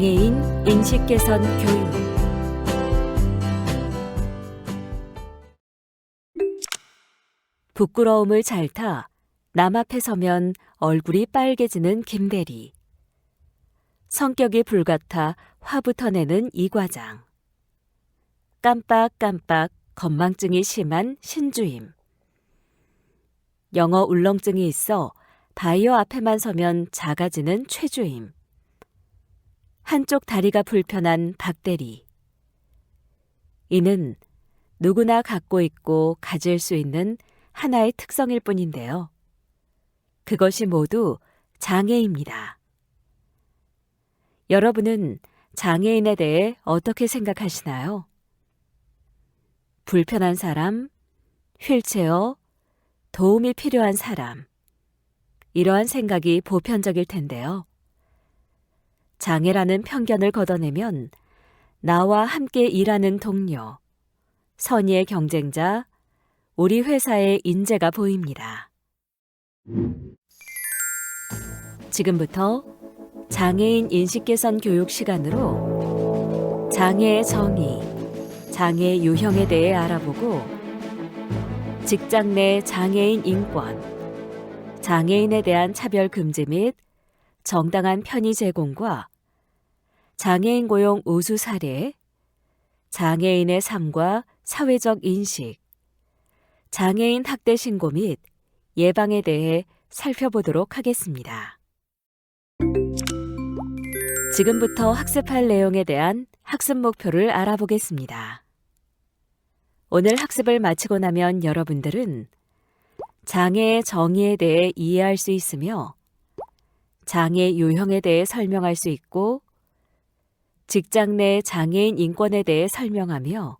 장애인 인식 개선 교육. 부끄러움을 잘 남 앞에 서면 얼굴이 빨개지는 김대리. 성격이 불같아 화부터 내는 이 과장. 깜빡깜빡 건망증이 심한 신주임. 영어 울렁증이 있어 바이어 앞에만 서면 작아지는 최주임. 한쪽 다리가 불편한 박대리. 이는 누구나 갖고 있고 가질 수 있는 하나의 특성일 뿐인데요. 그것이 모두 장애입니다. 여러분은 장애인에 대해 어떻게 생각하시나요? 불편한 사람, 휠체어, 도움이 필요한 사람. 이러한 생각이 보편적일 텐데요. 장애라는 편견을 걷어내면 나와 함께 일하는 동료, 선의의 경쟁자, 우리 회사의 인재가 보입니다. 지금부터 장애인 인식 개선 교육 시간으로 장애의 정의, 장애 유형에 대해 알아보고 직장 내 장애인 인권, 장애인에 대한 차별 금지 및 정당한 편의 제공과 장애인 고용 우수 사례, 장애인의 삶과 사회적 인식, 장애인 학대 신고 및 예방에 대해 살펴보도록 하겠습니다. 지금부터 학습할 내용에 대한 학습 목표를 알아보겠습니다. 오늘 학습을 마치고 나면 여러분들은 장애의 정의에 대해 이해할 수 있으며 장애 유형에 대해 설명할 수 있고 직장 내 장애인 인권에 대해 설명하며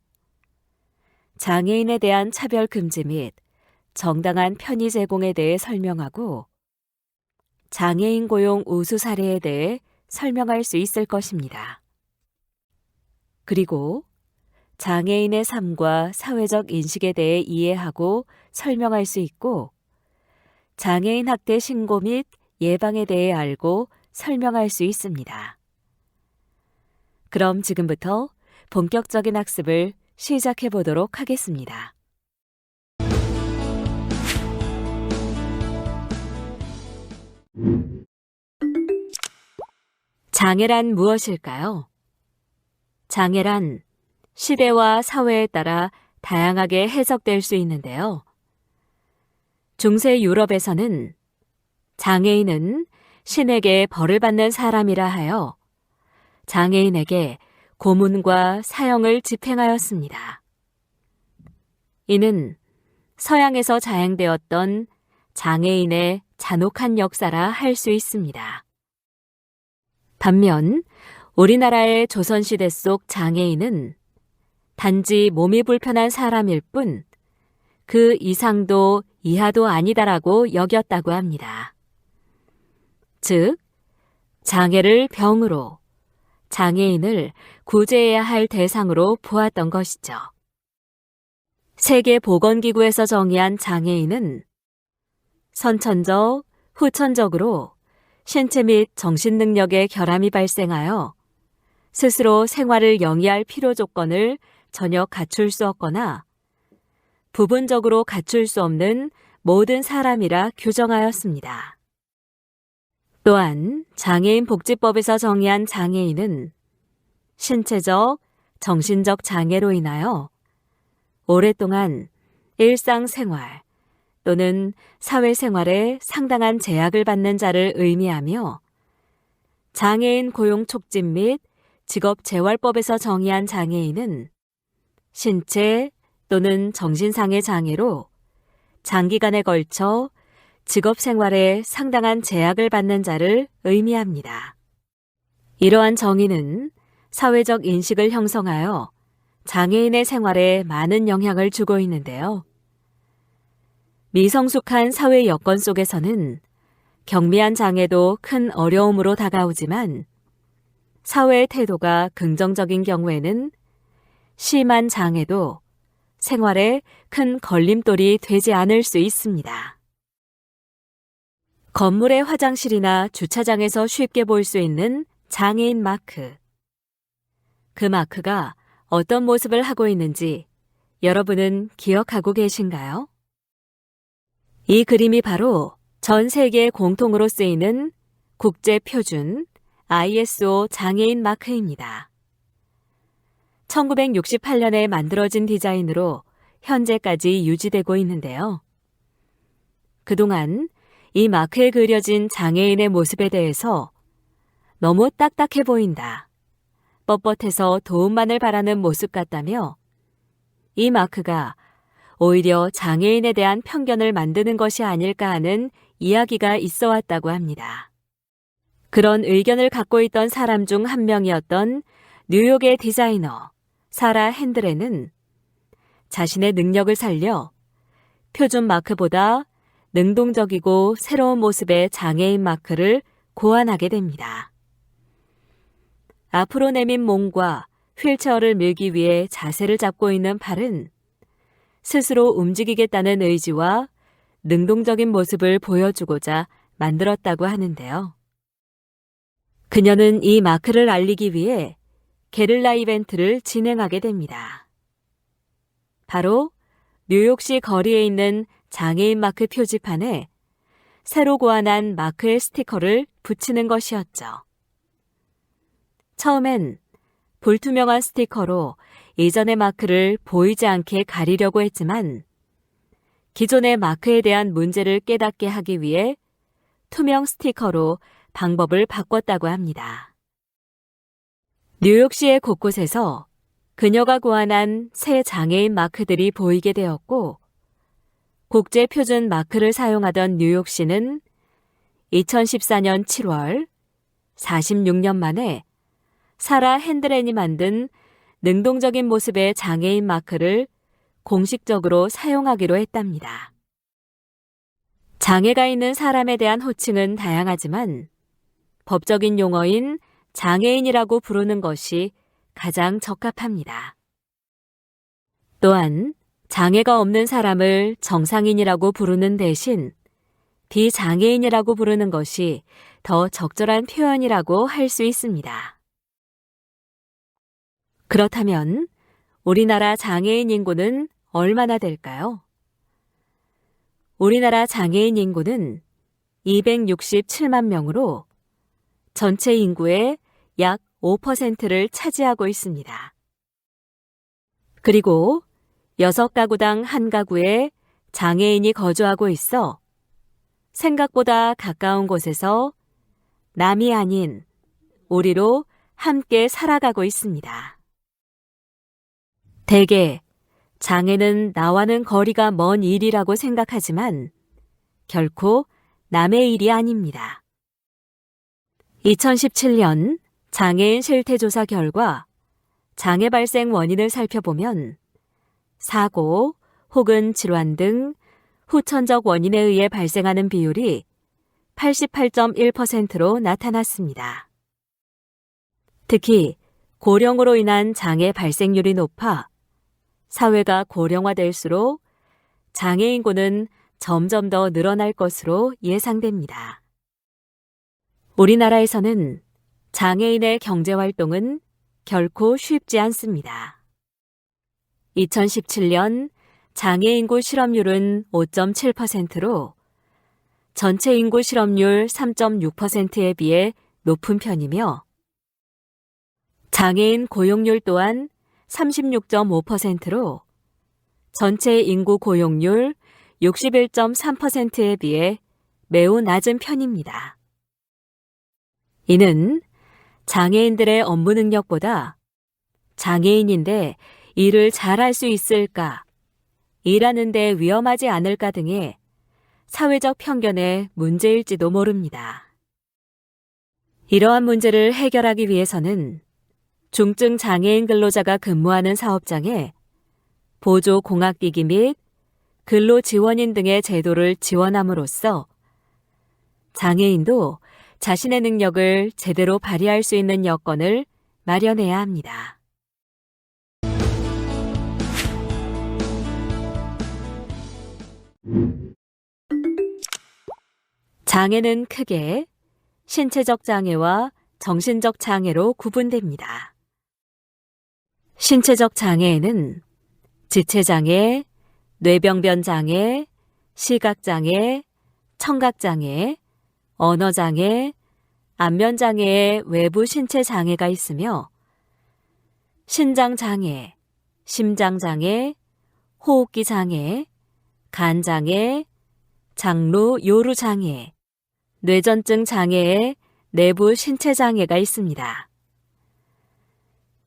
장애인에 대한 차별 금지 및 정당한 편의 제공에 대해 설명하고 장애인 고용 우수 사례에 대해 설명할 수 있을 것입니다. 그리고 장애인의 삶과 사회적 인식에 대해 이해하고 설명할 수 있고 장애인 학대 신고 및 예방에 대해 알고 설명할 수 있습니다. 그럼 지금부터 본격적인 학습을 시작해 보도록 하겠습니다. 장애란 무엇일까요? 장애란 시대와 사회에 따라 다양하게 해석될 수 있는데요. 중세 유럽에서는 장애인은 신에게 벌을 받는 사람이라 하여 장애인에게 고문과 사형을 집행하였습니다. 이는 서양에서 자행되었던 장애인의 잔혹한 역사라 할 수 있습니다. 반면 우리나라의 조선시대 속 장애인은 단지 몸이 불편한 사람일 뿐 그 이상도 이하도 아니다라고 여겼다고 합니다. 즉, 장애를 병으로, 장애인을 구제해야 할 대상으로 보았던 것이죠. 세계보건기구에서 정의한 장애인은 선천적, 후천적으로 신체 및 정신 능력의 결함이 발생하여 스스로 생활을 영위할 필요 조건을 전혀 갖출 수 없거나 부분적으로 갖출 수 없는 모든 사람이라 규정하였습니다. 또한 장애인 복지법에서 정의한 장애인은 신체적, 정신적 장애로 인하여 오랫동안 일상생활 또는 사회생활에 상당한 제약을 받는 자를 의미하며 장애인 고용 촉진 및 직업재활법에서 정의한 장애인은 신체 또는 정신상의 장애로 장기간에 걸쳐 직업생활에 상당한 제약을 받는 자를 의미합니다. 이러한 정의는 사회적 인식을 형성하여 장애인의 생활에 많은 영향을 주고 있는데요. 미성숙한 사회 여건 속에서는 경미한 장애도 큰 어려움으로 다가오지만 사회의 태도가 긍정적인 경우에는 심한 장애도 생활에 큰 걸림돌이 되지 않을 수 있습니다. 건물의 화장실이나 주차장에서 쉽게 볼 수 있는 장애인 마크. 그 마크가 어떤 모습을 하고 있는지 여러분은 기억하고 계신가요? 이 그림이 바로 전 세계에 공통으로 쓰이는 국제 표준 ISO 장애인 마크입니다. 1968년에 만들어진 디자인으로 현재까지 유지되고 있는데요. 그동안 이 마크에 그려진 장애인의 모습에 대해서 너무 딱딱해 보인다, 뻣뻣해서 도움만을 바라는 모습 같다며 이 마크가 오히려 장애인에 대한 편견을 만드는 것이 아닐까 하는 이야기가 있어 왔다고 합니다. 그런 의견을 갖고 있던 사람 중 한 명이었던 뉴욕의 디자이너 사라 핸드레는 자신의 능력을 살려 표준 마크보다 능동적이고 새로운 모습의 장애인 마크를 고안하게 됩니다. 앞으로 내민 몸과 휠체어를 밀기 위해 자세를 잡고 있는 팔은 스스로 움직이겠다는 의지와 능동적인 모습을 보여주고자 만들었다고 하는데요. 그녀는 이 마크를 알리기 위해 게릴라 이벤트를 진행하게 됩니다. 바로 뉴욕시 거리에 있는 장애인 마크 표지판에 새로 고안한 마크의 스티커를 붙이는 것이었죠. 처음엔 불투명한 스티커로 이전의 마크를 보이지 않게 가리려고 했지만 기존의 마크에 대한 문제를 깨닫게 하기 위해 투명 스티커로 방법을 바꿨다고 합니다. 뉴욕시의 곳곳에서 그녀가 고안한 새 장애인 마크들이 보이게 되었고 국제 표준 마크를 사용하던 뉴욕시는 2014년 7월 46년 만에 사라 핸드렌이 만든 능동적인 모습의 장애인 마크를 공식적으로 사용하기로 했답니다. 장애가 있는 사람에 대한 호칭은 다양하지만 법적인 용어인 장애인이라고 부르는 것이 가장 적합합니다. 또한 장애가 없는 사람을 정상인이라고 부르는 대신 비장애인이라고 부르는 것이 더 적절한 표현이라고 할 수 있습니다. 그렇다면 우리나라 장애인 인구는 얼마나 될까요? 우리나라 장애인 인구는 267만 명으로 전체 인구의 약 5%를 차지하고 있습니다. 그리고 6가구당 1가구에 장애인이 거주하고 있어 생각보다 가까운 곳에서 남이 아닌 우리로 함께 살아가고 있습니다. 대개 장애는 나와는 거리가 먼 일이라고 생각하지만 결코 남의 일이 아닙니다. 2017년 장애인 실태조사 결과 장애 발생 원인을 살펴보면 사고 혹은 질환 등 후천적 원인에 의해 발생하는 비율이 88.1%로 나타났습니다. 특히 고령으로 인한 장애 발생률이 높아 사회가 고령화될수록 장애 인구는 점점 더 늘어날 것으로 예상됩니다. 우리나라에서는 장애인의 경제활동은 결코 쉽지 않습니다. 2017년 장애인구 실업률은 5.7%로 전체 인구 실업률 3.6%에 비해 높은 편이며 장애인 고용률 또한 36.5%로 전체 인구 고용률 61.3%에 비해 매우 낮은 편입니다. 이는 장애인들의 업무 능력보다 장애인인데 일을 잘할 수 있을까, 일하는데 위험하지 않을까 등의 사회적 편견의 문제일지도 모릅니다. 이러한 문제를 해결하기 위해서는 중증 장애인 근로자가 근무하는 사업장에 보조 공학기기 및 근로지원인 등의 제도를 지원함으로써 장애인도 자신의 능력을 제대로 발휘할 수 있는 여건을 마련해야 합니다. 장애는 크게 신체적 장애와 정신적 장애로 구분됩니다. 신체적 장애에는 지체장애, 뇌병변장애, 시각장애, 청각장애, 언어장애, 안면장애의 외부 신체 장애가 있으며 신장장애, 심장장애, 호흡기 장애, 간장애, 장루, 요루 장애, 뇌전증 장애의 내부 신체 장애가 있습니다.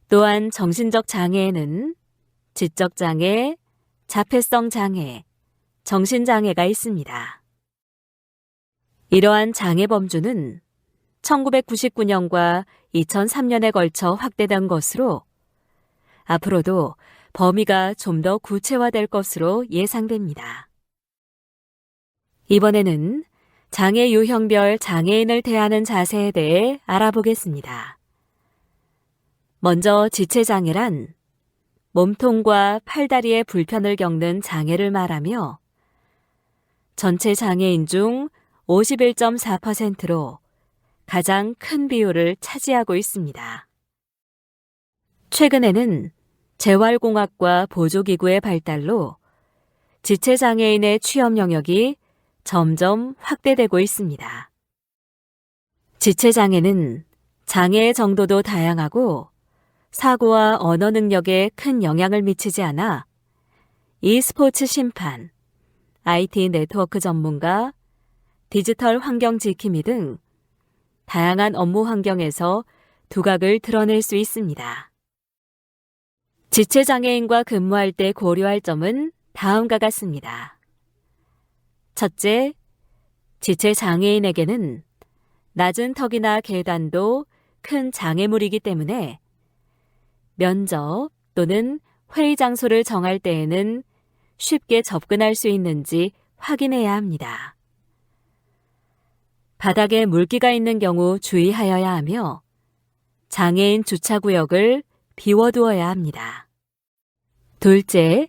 또한 정신적 장애에는 지적 장애, 자폐성 장애, 정신장애가 있습니다. 이러한 장애 범주는 1999년과 2003년에 걸쳐 확대된 것으로 앞으로도 범위가 좀 더 구체화될 것으로 예상됩니다. 이번에는 장애 유형별 장애인을 대하는 자세에 대해 알아보겠습니다. 먼저 지체장애란 몸통과 팔다리의 불편을 겪는 장애를 말하며 전체 장애인 중 51.4%로 가장 큰 비율을 차지하고 있습니다. 최근에는 재활공학과 보조기구의 발달로 지체장애인의 취업 영역이 점점 확대되고 있습니다. 지체장애는 장애의 정도도 다양하고 사고와 언어 능력에 큰 영향을 미치지 않아 e스포츠 심판, IT 네트워크 전문가, 디지털 환경 지킴이 등 다양한 업무 환경에서 두각을 드러낼 수 있습니다. 지체장애인과 근무할 때 고려할 점은 다음과 같습니다. 첫째, 지체장애인에게는 낮은 턱이나 계단도 큰 장애물이기 때문에 면접 또는 회의 장소를 정할 때에는 쉽게 접근할 수 있는지 확인해야 합니다. 바닥에 물기가 있는 경우 주의하여야 하며 장애인 주차구역을 비워두어야 합니다. 둘째,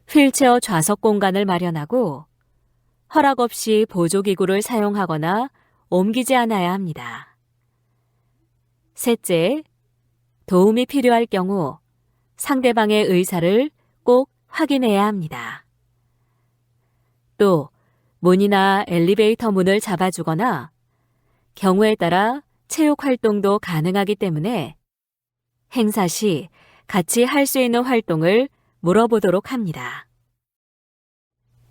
휠체어 좌석 공간을 마련하고 허락 없이 보조기구를 사용하거나 옮기지 않아야 합니다. 셋째, 도움이 필요할 경우 상대방의 의사를 꼭 확인해야 합니다. 또 문이나 엘리베이터 문을 잡아주거나 경우에 따라 체육 활동도 가능하기 때문에 행사 시 같이 할 수 있는 활동을 물어보도록 합니다.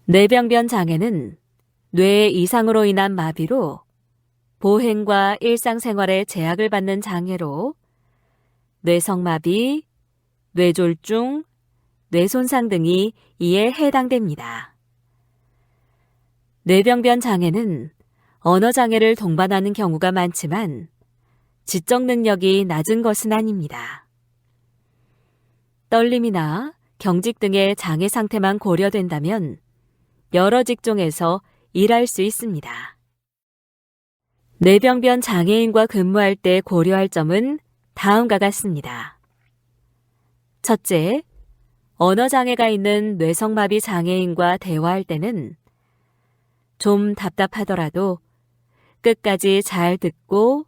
뇌병변 장애는 뇌의 이상으로 인한 마비로 보행과 일상생활에 제약을 받는 장애로 뇌성마비, 뇌졸중, 뇌손상 등이 이에 해당됩니다. 뇌병변 장애는 언어장애를 동반하는 경우가 많지만 지적 능력이 낮은 것은 아닙니다. 떨림이나 경직 등의 장애 상태만 고려된다면 여러 직종에서 일할 수 있습니다. 뇌병변 장애인과 근무할 때 고려할 점은 다음과 같습니다. 첫째, 언어장애가 있는 뇌성마비 장애인과 대화할 때는 좀 답답하더라도 끝까지 잘 듣고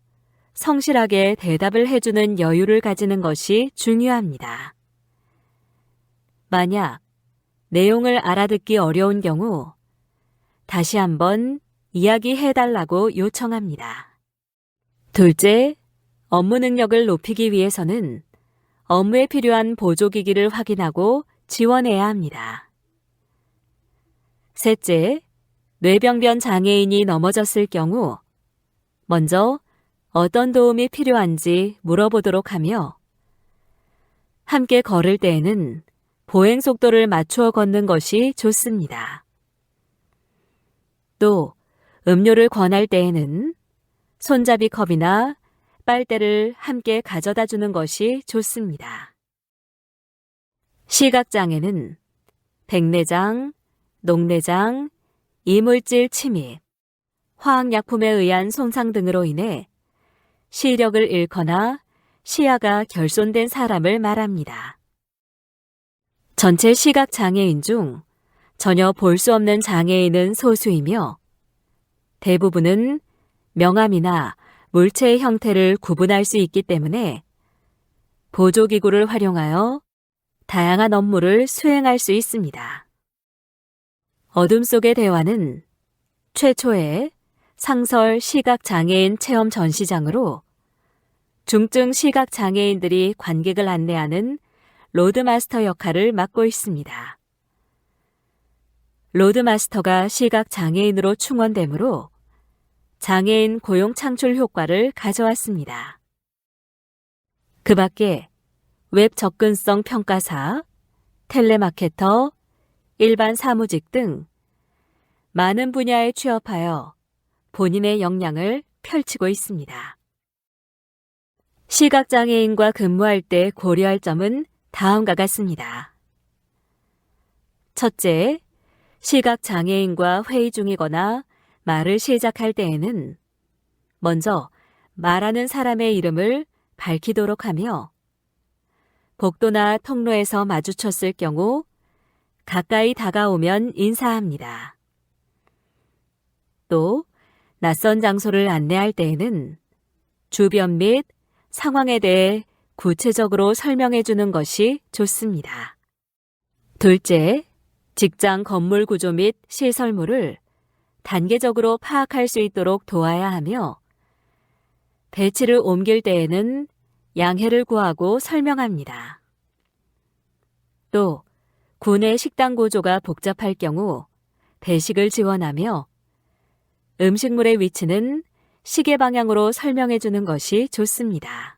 성실하게 대답을 해주는 여유를 가지는 것이 중요합니다. 만약 내용을 알아듣기 어려운 경우 다시 한번 이야기해달라고 요청합니다. 둘째, 업무 능력을 높이기 위해서는 업무에 필요한 보조기기를 확인하고 지원해야 합니다. 셋째, 뇌병변 장애인이 넘어졌을 경우 먼저 어떤 도움이 필요한지 물어보도록 하며 함께 걸을 때에는 보행 속도를 맞추어 걷는 것이 좋습니다. 또 음료를 권할 때에는 손잡이 컵이나 빨대를 함께 가져다 주는 것이 좋습니다. 시각장애는 백내장, 녹내장, 이물질 침입, 화학약품에 의한 손상 등으로 인해 시력을 잃거나 시야가 결손된 사람을 말합니다. 전체 시각장애인 중 전혀 볼 수 없는 장애인은 소수이며 대부분은 명암이나 물체의 형태를 구분할 수 있기 때문에 보조기구를 활용하여 다양한 업무를 수행할 수 있습니다. 어둠 속의 대화는 최초의 상설 시각장애인 체험 전시장으로 중증 시각장애인들이 관객을 안내하는 로드마스터 역할을 맡고 있습니다. 로드마스터가 시각장애인으로 충원되므로 장애인 고용 창출 효과를 가져왔습니다. 그 밖에 웹 접근성 평가사, 텔레마케터, 일반 사무직 등 많은 분야에 취업하여 본인의 역량을 펼치고 있습니다. 시각장애인과 근무할 때 고려할 점은 다음과 같습니다. 첫째, 시각장애인과 회의 중이거나 말을 시작할 때에는 먼저 말하는 사람의 이름을 밝히도록 하며 복도나 통로에서 마주쳤을 경우 가까이 다가오면 인사합니다. 또 낯선 장소를 안내할 때에는 주변 및 상황에 대해 구체적으로 설명해 주는 것이 좋습니다. 둘째, 직장 건물 구조 및 시설물을 단계적으로 파악할 수 있도록 도와야 하며 배치를 옮길 때에는 양해를 구하고 설명합니다. 또 구내 식당 구조가 복잡할 경우 배식을 지원하며 음식물의 위치는 시계 방향으로 설명해 주는 것이 좋습니다.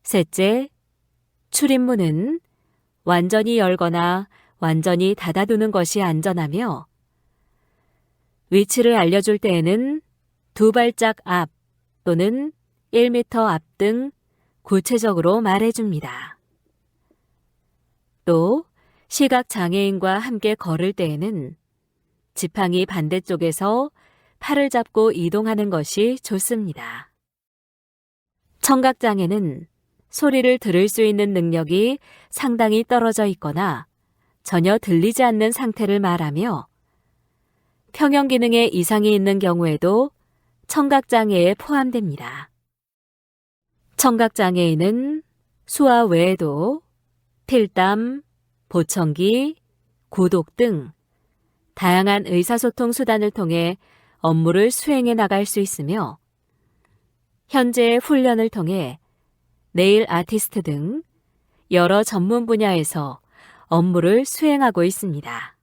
셋째, 출입문은 완전히 열거나 완전히 닫아두는 것이 안전하며 위치를 알려줄 때에는 2발짝 앞 또는 1m 앞 등 구체적으로 말해줍니다. 또 시각장애인과 함께 걸을 때에는 지팡이 반대쪽에서 팔을 잡고 이동하는 것이 좋습니다. 청각장애는 소리를 들을 수 있는 능력이 상당히 떨어져 있거나 전혀 들리지 않는 상태를 말하며 평형 기능에 이상이 있는 경우에도 청각장애에 포함됩니다. 청각장애인은 수화 외에도 필담, 보청기, 고독 등 다양한 의사소통 수단을 통해 업무를 수행해 나갈 수 있으며 현재 훈련을 통해 네일 아티스트 등 여러 전문 분야에서 업무를 수행하고 있습니다.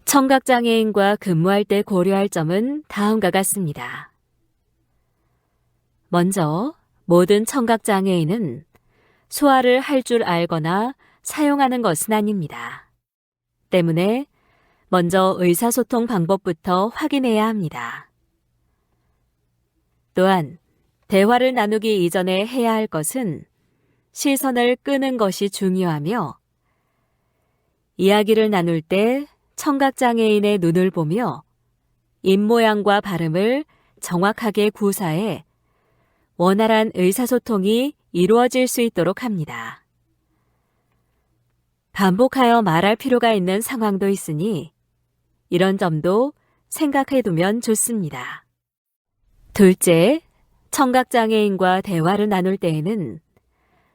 청각장애인과 근무할 때 고려할 점은 다음과 같습니다. 먼저 모든 청각장애인은 소화를 할 줄 알거나 사용하는 것은 아닙니다. 때문에 먼저 의사소통 방법부터 확인해야 합니다. 또한 대화를 나누기 이전에 해야 할 것은 시선을 끄는 것이 중요하며 이야기를 나눌 때 청각장애인의 눈을 보며 입모양과 발음을 정확하게 구사해 원활한 의사소통이 이루어질 수 있도록 합니다. 반복하여 말할 필요가 있는 상황도 있으니 이런 점도 생각해 두면 좋습니다. 둘째, 청각장애인과 대화를 나눌 때에는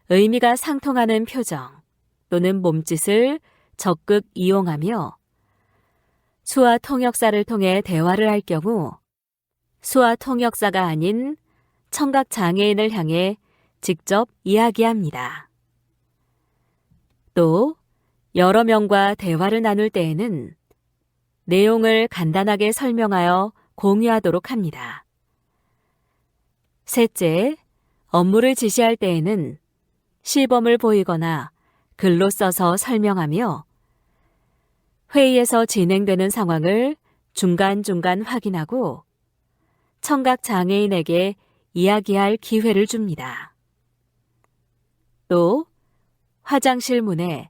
의미가 상통하는 표정 또는 몸짓을 적극 이용하며 수화 통역사를 통해 대화를 할 경우 수화 통역사가 아닌 청각장애인을 향해 직접 이야기합니다. 또 여러 명과 대화를 나눌 때에는 내용을 간단하게 설명하여 공유하도록 합니다. 셋째, 업무를 지시할 때에는 시범을 보이거나 글로 써서 설명하며 회의에서 진행되는 상황을 중간중간 확인하고 청각장애인에게 이야기할 기회를 줍니다. 또 화장실 문에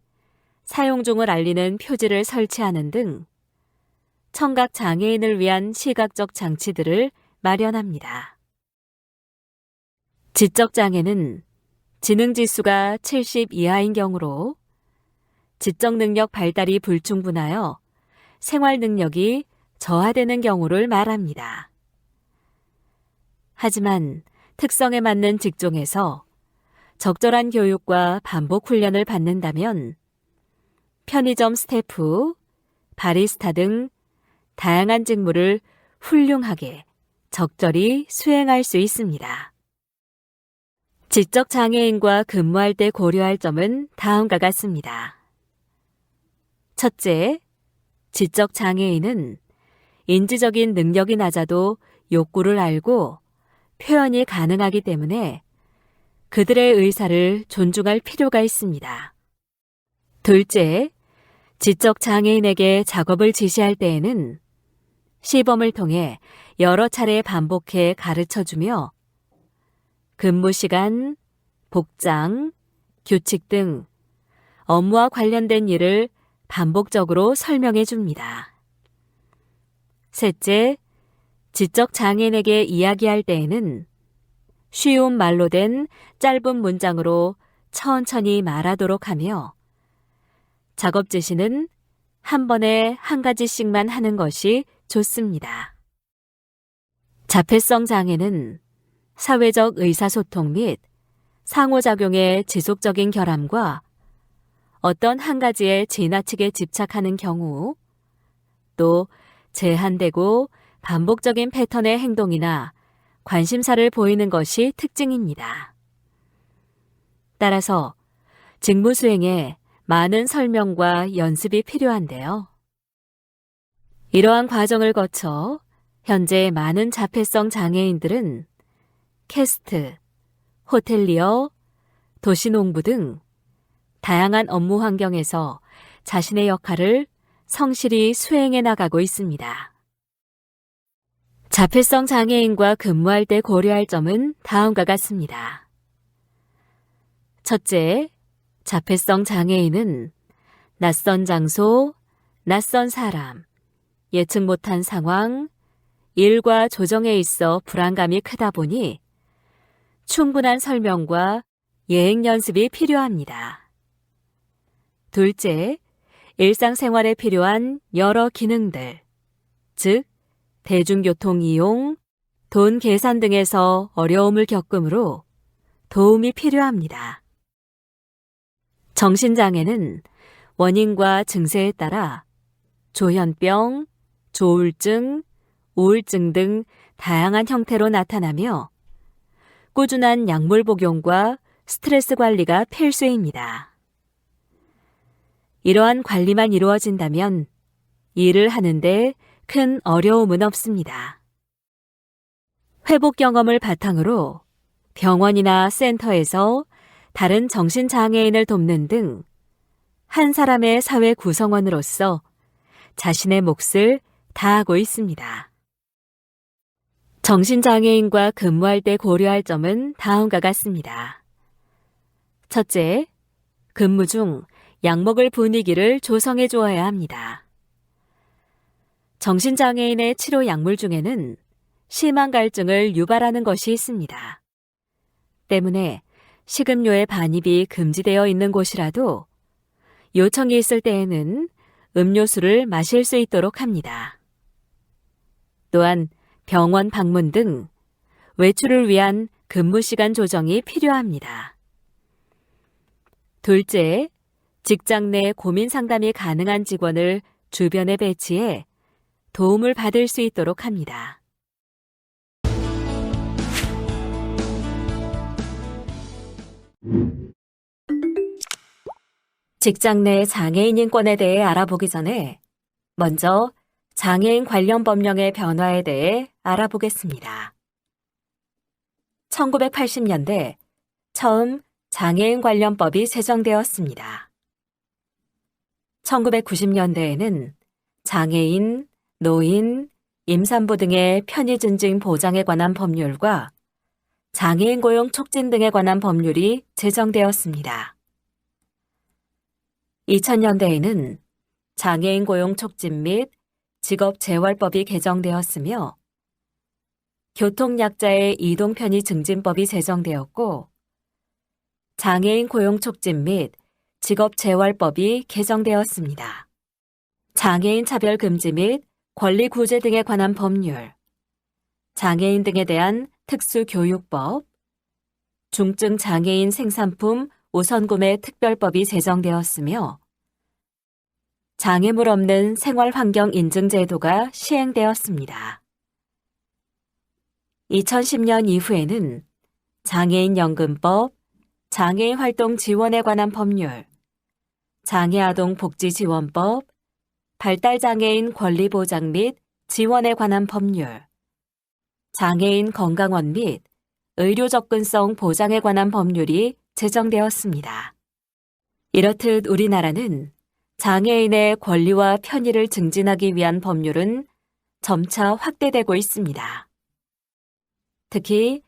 사용 중을 알리는 표지를 설치하는 등 청각장애인을 위한 시각적 장치들을 마련합니다. 지적장애는 지능지수가 70 이하인 경우로 지적능력 발달이 불충분하여 생활능력이 저하되는 경우를 말합니다. 하지만 특성에 맞는 직종에서 적절한 교육과 반복 훈련을 받는다면 편의점 스태프, 바리스타 등 다양한 직무를 훌륭하게 적절히 수행할 수 있습니다. 지적장애인과 근무할 때 고려할 점은 다음과 같습니다. 첫째, 지적장애인은 인지적인 능력이 낮아도 욕구를 알고 표현이 가능하기 때문에 그들의 의사를 존중할 필요가 있습니다. 둘째, 지적장애인에게 작업을 지시할 때에는 시범을 통해 여러 차례 반복해 가르쳐주며 근무 시간, 복장, 규칙 등 업무와 관련된 일을 반복적으로 설명해 줍니다. 셋째, 지적장애인에게 이야기할 때에는 쉬운 말로 된 짧은 문장으로 천천히 말하도록 하며 작업 지시는 한 번에 한 가지씩만 하는 것이 좋습니다. 자폐성 장애는 사회적 의사소통 및 상호작용의 지속적인 결함과 어떤 한 가지에 지나치게 집착하는 경우, 또 제한되고 반복적인 패턴의 행동이나 관심사를 보이는 것이 특징입니다. 따라서 직무 수행에 많은 설명과 연습이 필요한데요. 이러한 과정을 거쳐 현재 많은 자폐성 장애인들은 캐스트, 호텔리어, 도시농부 등 다양한 업무 환경에서 자신의 역할을 성실히 수행해 나가고 있습니다. 자폐성 장애인과 근무할 때 고려할 점은 다음과 같습니다. 첫째, 자폐성 장애인은 낯선 장소, 낯선 사람, 예측 못한 상황, 일과 조정에 있어 불안감이 크다 보니 충분한 설명과 예행 연습이 필요합니다. 둘째, 일상생활에 필요한 여러 기능들, 즉 대중교통 이용, 돈 계산 등에서 어려움을 겪으므로 도움이 필요합니다. 정신장애는 원인과 증세에 따라 조현병, 조울증, 우울증 등 다양한 형태로 나타나며 꾸준한 약물 복용과 스트레스 관리가 필수입니다. 이러한 관리만 이루어진다면 일을 하는데 큰 어려움은 없습니다. 회복 경험을 바탕으로 병원이나 센터에서 다른 정신장애인을 돕는 등 한 사람의 사회 구성원으로서 자신의 몫을 다하고 있습니다. 정신장애인과 근무할 때 고려할 점은 다음과 같습니다. 첫째, 근무 중 약먹을 분위기를 조성해 주어야 합니다. 정신장애인의 치료 약물 중에는 심한 갈증을 유발하는 것이 있습니다. 때문에 식음료의 반입이 금지되어 있는 곳이라도 요청이 있을 때에는 음료수를 마실 수 있도록 합니다. 또한 병원 방문 등 외출을 위한 근무 시간 조정이 필요합니다. 둘째, 직장 내 고민 상담이 가능한 직원을 주변에 배치해 도움을 받을 수 있도록 합니다. 직장 내 장애인 인권에 대해 알아보기 전에 먼저 장애인 관련 법령의 변화에 대해 알아보겠습니다. 1980년대 처음 장애인 관련법이 제정되었습니다. 1990년대에는 장애인, 노인, 임산부 등의 편의 증진 보장에 관한 법률과 장애인 고용 촉진 등에 관한 법률이 제정되었습니다. 2000년대에는 장애인 고용 촉진 및 직업재활법이 개정되었으며 교통약자의 이동 편의 증진법이 제정되었고 장애인 고용 촉진 및 직업재활법이 개정되었습니다. 장애인 차별 금지 및 권리 구제 등에 관한 법률, 장애인 등에 대한 특수교육법, 중증 장애인 생산품 우선구매 특별법이 제정되었으며 장애물 없는 생활환경 인증 제도가 시행되었습니다. 2010년 이후에는 장애인연금법, 장애인 활동 지원에 관한 법률, 장애아동 복지지원법, 발달장애인 권리보장 및 지원에 관한 법률, 장애인 건강원 및 의료 접근성 보장에 관한 법률이 제정되었습니다. 이렇듯 우리나라는 장애인의 권리와 편의를 증진하기 위한 법률은 점차 확대되고 있습니다. 특히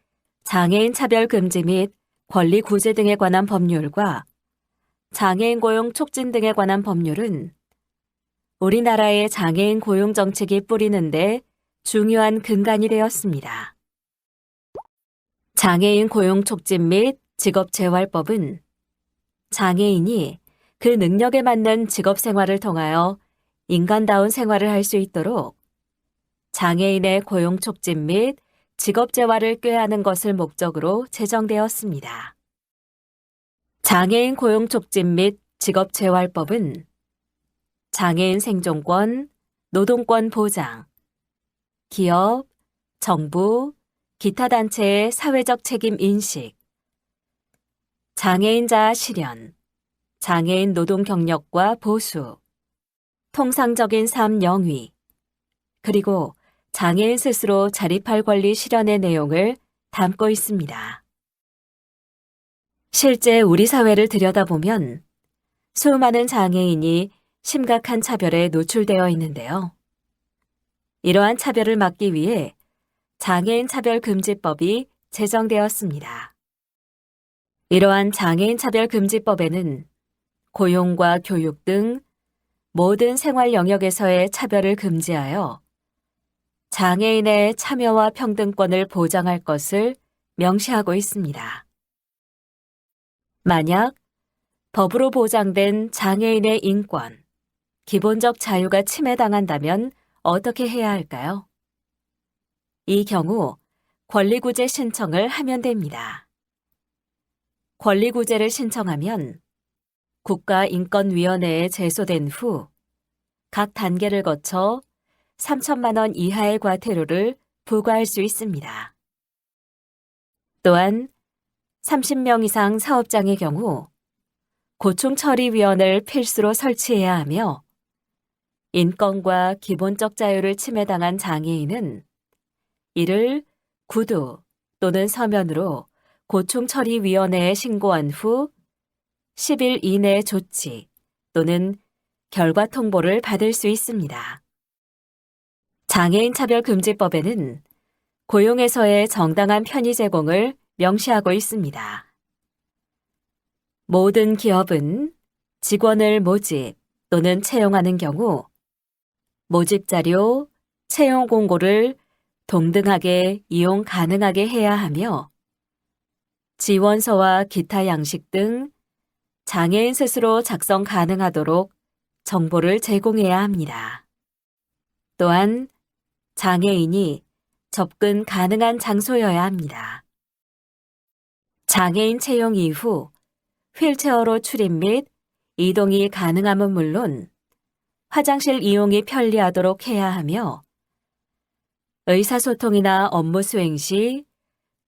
장애인 차별 금지 및 권리 구제 등에 관한 법률과 장애인 고용 촉진 등에 관한 법률은 우리나라의 장애인 고용 정책이 뿌리는데 중요한 근간이 되었습니다. 장애인 고용 촉진 및 직업재활법은 장애인이 그 능력에 맞는 직업 생활을 통하여 인간다운 생활을 할 수 있도록 장애인의 고용 촉진 및 직업재활을 꾀하는 것을 목적으로 제정되었습니다. 장애인 고용 촉진 및 직업재활법은 장애인 생존권, 노동권 보장, 기업, 정부, 기타 단체의 사회적 책임 인식, 장애인 자아 실현, 장애인 노동 경력과 보수, 통상적인 삶 영위, 그리고 장애인 스스로 자립할 권리 실현의 내용을 담고 있습니다. 실제 우리 사회를 들여다보면 수많은 장애인이 심각한 차별에 노출되어 있는데요. 이러한 차별을 막기 위해 장애인 차별금지법이 제정되었습니다. 이러한 장애인 차별금지법에는 고용과 교육 등 모든 생활 영역에서의 차별을 금지하여 장애인의 참여와 평등권을 보장할 것을 명시하고 있습니다. 만약 법으로 보장된 장애인의 인권, 기본적 자유가 침해당한다면 어떻게 해야 할까요? 이 경우 권리구제 신청을 하면 됩니다. 권리구제를 신청하면 국가인권위원회에 제소된 후 각 단계를 거쳐 3천만 원 이하의 과태료를 부과할 수 있습니다. 또한 30명 이상 사업장의 경우 고충처리위원을 필수로 설치해야 하며 인권과 기본적 자유를 침해당한 장애인은 이를 구두 또는 서면으로 고충처리위원회에 신고한 후 10일 이내 조치 또는 결과 통보를 받을 수 있습니다. 장애인 차별금지법에는 고용에서의 정당한 편의 제공을 명시하고 있습니다. 모든 기업은 직원을 모집 또는 채용하는 경우 모집 자료, 채용 공고를 동등하게 이용 가능하게 해야 하며 지원서와 기타 양식 등 장애인 스스로 작성 가능하도록 정보를 제공해야 합니다. 또한 장애인이 접근 가능한 장소여야 합니다. 장애인 채용 이후 휠체어로 출입 및 이동이 가능함은 물론 화장실 이용이 편리하도록 해야 하며 의사소통이나 업무 수행 시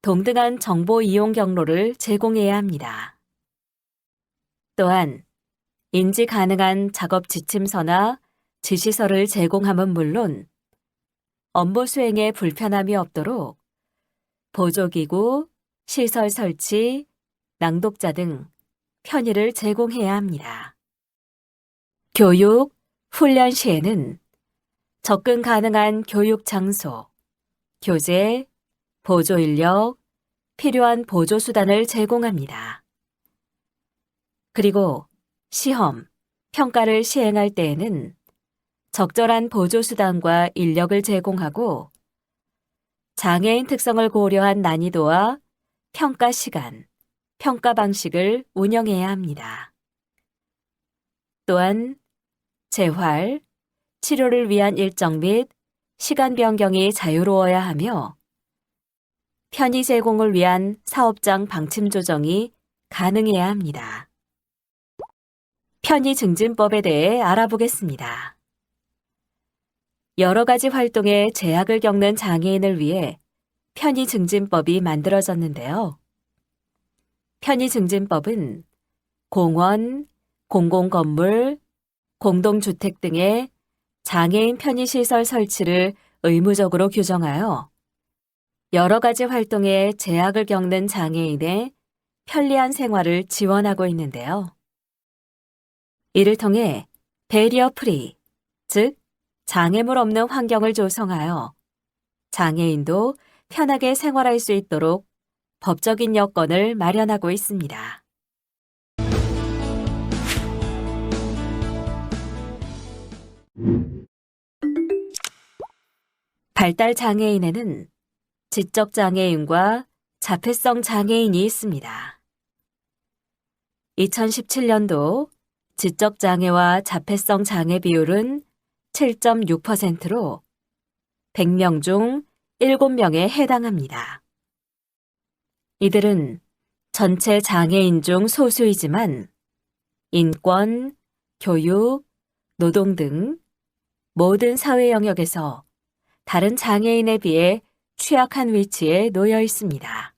동등한 정보 이용 경로를 제공해야 합니다. 또한 인지 가능한 작업 지침서나 지시서를 제공함은 물론 업무 수행에 불편함이 없도록 보조기구, 시설 설치, 낭독자 등 편의를 제공해야 합니다. 교육, 훈련 시에는 접근 가능한 교육 장소, 교재, 보조 인력, 필요한 보조 수단을 제공합니다. 그리고 시험, 평가를 시행할 때에는 적절한 보조 수단과 인력을 제공하고 장애인 특성을 고려한 난이도와 평가 시간, 평가 방식을 운영해야 합니다. 또한 재활, 치료를 위한 일정 및 시간 변경이 자유로워야 하며 편의 제공을 위한 사업장 방침 조정이 가능해야 합니다. 편의 증진법에 대해 알아보겠습니다. 여러 가지 활동에 제약을 겪는 장애인을 위해 편의 증진법이 만들어졌는데요. 편의 증진법은 공원, 공공건물, 공동주택 등의 장애인 편의시설 설치를 의무적으로 규정하여 여러 가지 활동에 제약을 겪는 장애인의 편리한 생활을 지원하고 있는데요. 이를 통해 배리어 프리, 즉 장애물 없는 환경을 조성하여 장애인도 편하게 생활할 수 있도록 법적인 여건을 마련하고 있습니다. 발달 장애인에는 지적 장애인과 자폐성 장애인이 있습니다. 2017년도 지적 장애와 자폐성 장애 비율은 7.6%로 100명 중 7명에 해당합니다. 이들은 전체 장애인 중 소수이지만 인권, 교육, 노동 등 모든 사회 영역에서 다른 장애인에 비해 취약한 위치에 놓여 있습니다.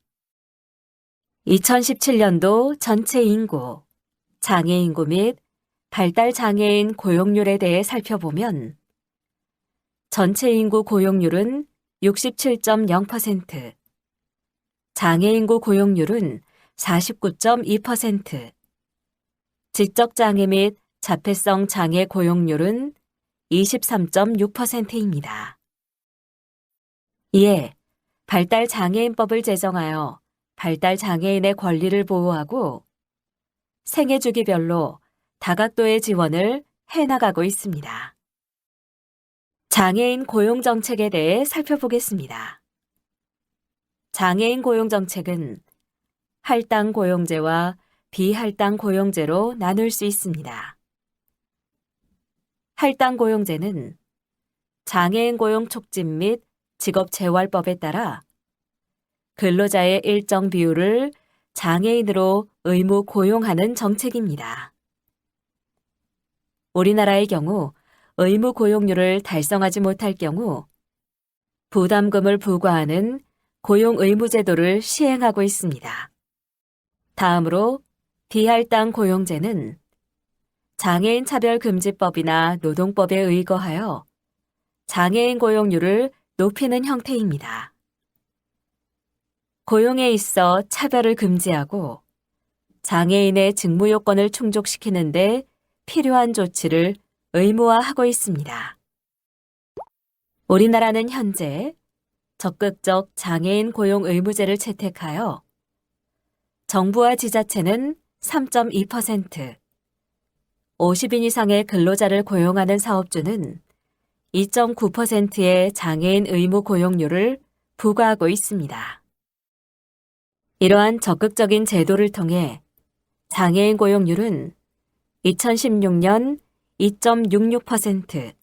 2017년도 전체 인구, 장애 인구 및 발달 장애인 고용률에 대해 살펴보면 전체 인구 고용률은 67.0%, 장애 인구 고용률은 49.2%, 지적 장애 및 자폐성 장애 고용률은 23.6%입니다. 이에 발달 장애인법을 제정하여 발달 장애인의 권리를 보호하고 생애 주기별로 다각도의 지원을 해나가고 있습니다. 장애인 고용 정책에 대해 살펴보겠습니다. 장애인 고용 정책은 할당 고용제와 비할당 고용제로 나눌 수 있습니다. 할당 고용제는 장애인 고용 촉진 및 직업재활법에 따라 근로자의 일정 비율을 장애인으로 의무 고용하는 정책입니다. 우리나라의 경우 의무 고용률을 달성하지 못할 경우 부담금을 부과하는 고용의무제도를 시행하고 있습니다. 다음으로 비할당 고용제는 장애인 차별금지법이나 노동법에 의거하여 장애인 고용률을 높이는 형태입니다. 고용에 있어 차별을 금지하고 장애인의 직무 요건을 충족시키는 데 필요한 조치를 의무화하고 있습니다. 우리나라는 현재 적극적 장애인 고용 의무제를 채택하여 정부와 지자체는 3.2%, 50인 이상의 근로자를 고용하는 사업주는 2.9%의 장애인 의무 고용률을 부과하고 있습니다. 이러한 적극적인 제도를 통해 장애인 고용률은 2016년 2.66%,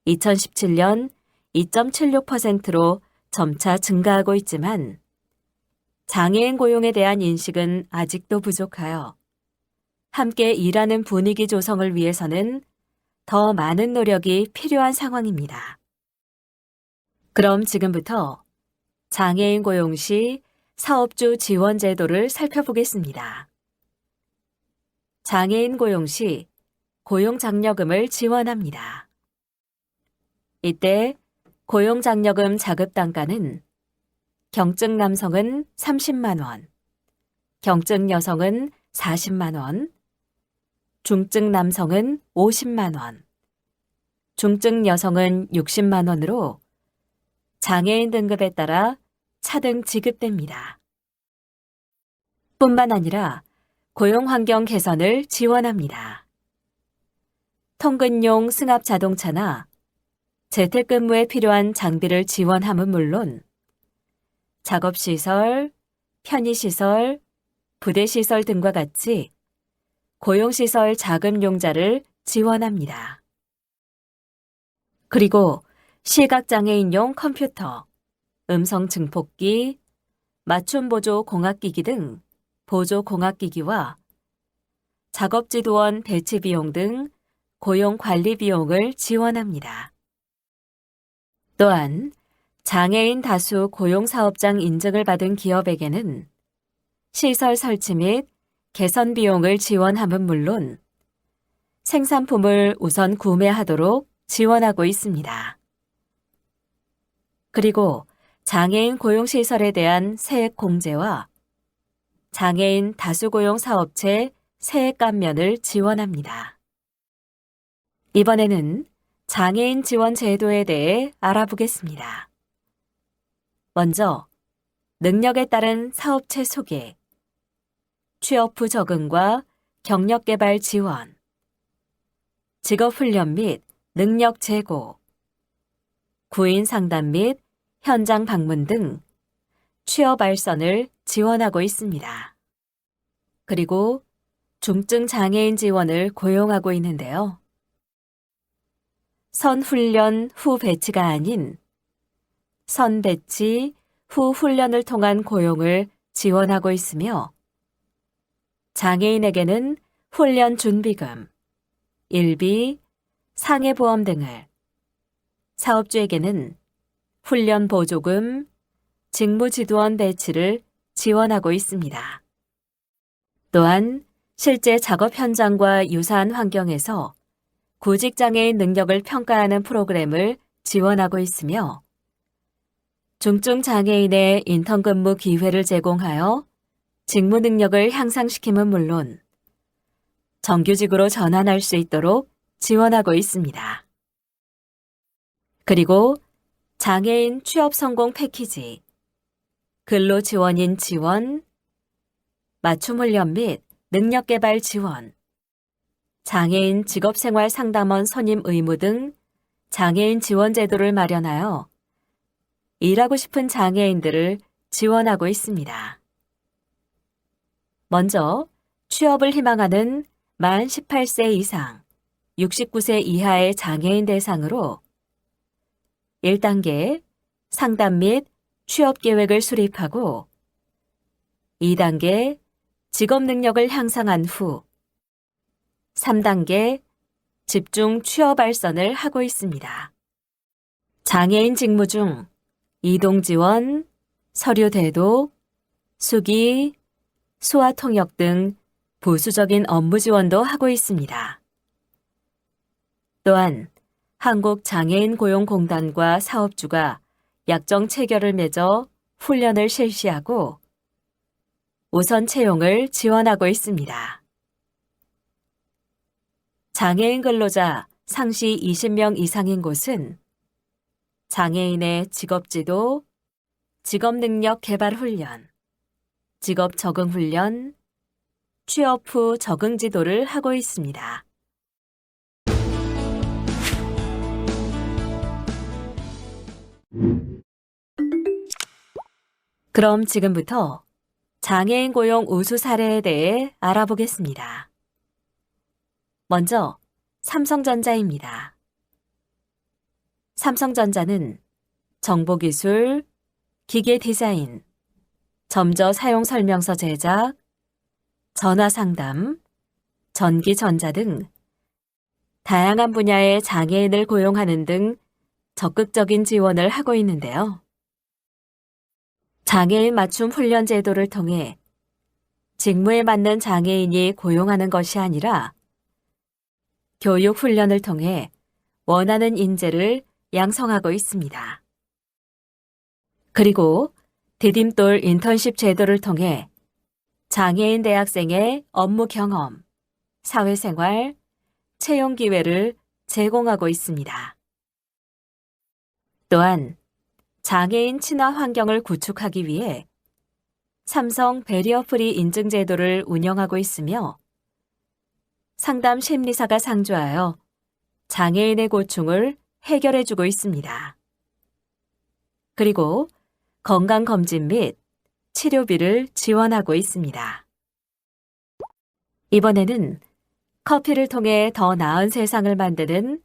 2017년 2.76%로 점차 증가하고 있지만 장애인 고용에 대한 인식은 아직도 부족하여 함께 일하는 분위기 조성을 위해서는 더 많은 노력이 필요한 상황입니다. 그럼 지금부터 장애인 고용 시 사업주 지원 제도를 살펴보겠습니다. 장애인 고용 시 고용장려금을 지원합니다. 이때 고용장려금 자급단가는 경증 남성은 30만 원, 경증 여성은 40만 원, 중증 남성은 50만 원, 중증 여성은 60만 원으로 장애인 등급에 따라 차등 지급됩니다. 뿐만 아니라 고용 환경 개선을 지원합니다. 통근용 승합 자동차나 재택근무에 필요한 장비를 지원함은 물론 작업시설, 편의시설, 부대시설 등과 같이 고용시설 자금용자를 지원합니다. 그리고 시각장애인용 컴퓨터, 음성 증폭기, 맞춤보조 공학기기 등 보조 공학기기와 작업지도원 배치 비용 등 고용 관리 비용을 지원합니다. 또한 장애인 다수 고용사업장 인증을 받은 기업에게는 시설 설치 및 개선 비용을 지원함은 물론 생산품을 우선 구매하도록 지원하고 있습니다. 그리고 장애인 고용시설에 대한 세액 공제와 장애인 다수고용 사업체 세액 감면을 지원합니다. 이번에는 장애인 지원 제도에 대해 알아보겠습니다. 먼저 능력에 따른 사업체 소개, 취업 후 적응과 경력 개발 지원, 직업 훈련 및 능력 제고, 구인 상담 및 현장 방문 등 취업 알선을 지원하고 있습니다. 그리고 중증 장애인 지원을 고용하고 있는데요. 선훈련 후 배치가 아닌 선배치 후 훈련을 통한 고용을 지원하고 있으며 장애인에게는 훈련 준비금, 일비, 상해보험 등을, 사업주에게는 훈련 보조금, 직무지도원 배치를 지원하고 있습니다. 또한 실제 작업 현장과 유사한 환경에서 구직장애인 능력을 평가하는 프로그램을 지원하고 있으며 중증 장애인의 인턴 근무 기회를 제공하여 직무 능력을 향상시킴은 물론 정규직으로 전환할 수 있도록 지원하고 있습니다. 그리고 장애인 취업 성공 패키지, 근로 지원인 지원, 맞춤 훈련 및 능력 개발 지원, 장애인 직업생활 상담원 선임 의무 등 장애인 지원 제도를 마련하여 일하고 싶은 장애인들을 지원하고 있습니다. 먼저 취업을 희망하는 만 18세 이상, 69세 이하의 장애인 대상으로 1단계 상담 및 취업 계획을 수립하고 2단계 직업 능력을 향상한 후 3단계 집중 취업 알선을 하고 있습니다. 장애인 직무 중 이동 지원, 서류 대도, 수기, 수화 통역 등 부수적인 업무 지원도 하고 있습니다. 또한 한국장애인고용공단과 사업주가 약정 체결을 맺어 훈련을 실시하고 우선 채용을 지원하고 있습니다. 장애인 근로자 상시 20명 이상인 곳은 장애인의 직업지도, 직업능력 개발 훈련, 직업 적응 훈련, 취업 후 적응 지도를 하고 있습니다. 그럼 지금부터 장애인 고용 우수 사례에 대해 알아보겠습니다. 먼저 삼성전자입니다. 삼성전자는 정보기술, 기계 디자인, 점저 사용 설명서 제작, 전화 상담, 전기 전자 등 다양한 분야의 장애인을 고용하는 등 적극적인 지원을 하고 있는데요. 장애인 맞춤 훈련 제도를 통해 직무에 맞는 장애인이 고용하는 것이 아니라 교육 훈련을 통해 원하는 인재를 양성하고 있습니다. 그리고 디딤돌 인턴십 제도를 통해 장애인 대학생의 업무 경험, 사회생활, 채용 기회를 제공하고 있습니다. 또한 장애인 친화 환경을 구축하기 위해 삼성 배리어 프리 인증 제도를 운영하고 있으며 상담 심리사가 상주하여 장애인의 고충을 해결해주고 있습니다. 그리고 건강검진 및 치료비를 지원하고 있습니다. 이번에는 커피를 통해 더 나은 세상을 만드는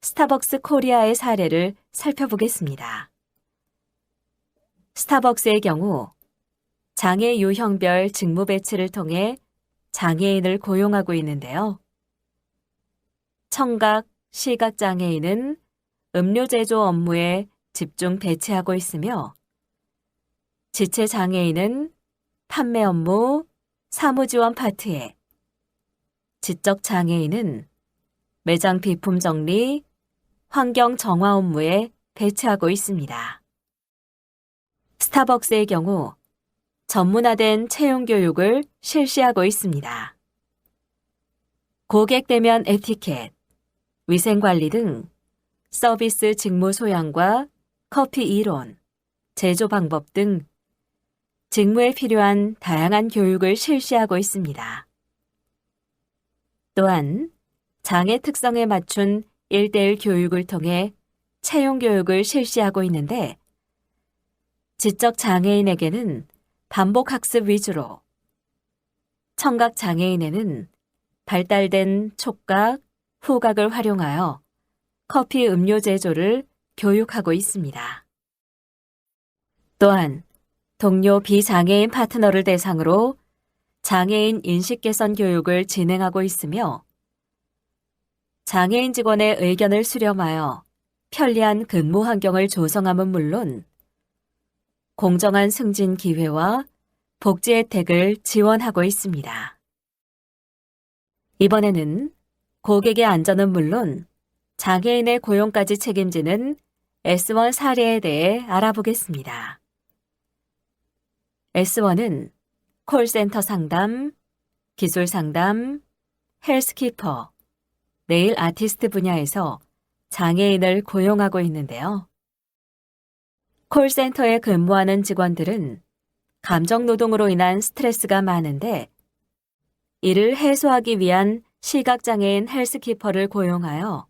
스타벅스 코리아의 사례를 살펴보겠습니다. 스타벅스의 경우 장애 유형별 직무 배치를 통해 장애인을 고용하고 있는데요. 청각, 시각장애인은 음료 제조 업무에 집중 배치하고 있으며 지체장애인은 판매 업무, 사무지원 파트에, 지적장애인은 매장 비품 정리, 환경 정화 업무에 배치하고 있습니다. 스타벅스의 경우 전문화된 채용 교육을 실시하고 있습니다. 고객 대면 에티켓, 위생관리 등 서비스 직무 소양과 커피 이론, 제조 방법 등 직무에 필요한 다양한 교육을 실시하고 있습니다. 또한 장애 특성에 맞춘 1:1 교육을 통해 채용 교육을 실시하고 있는데 지적 장애인에게는 반복 학습 위주로, 청각 장애인에는 발달된 촉각, 후각을 활용하여 커피 음료 제조를 교육하고 있습니다. 또한 동료 비장애인 파트너를 대상으로 장애인 인식 개선 교육을 진행하고 있으며 장애인 직원의 의견을 수렴하여 편리한 근무 환경을 조성함은 물론 공정한 승진 기회와 복지 혜택을 지원하고 있습니다. 이번에는 고객의 안전은 물론 장애인의 고용까지 책임지는 S1 사례에 대해 알아보겠습니다. S1은 콜센터 상담, 기술 상담, 헬스키퍼, 네일 아티스트 분야에서 장애인을 고용하고 있는데요. 콜센터에 근무하는 직원들은 감정 노동으로 인한 스트레스가 많은데 이를 해소하기 위한 시각장애인 헬스키퍼를 고용하여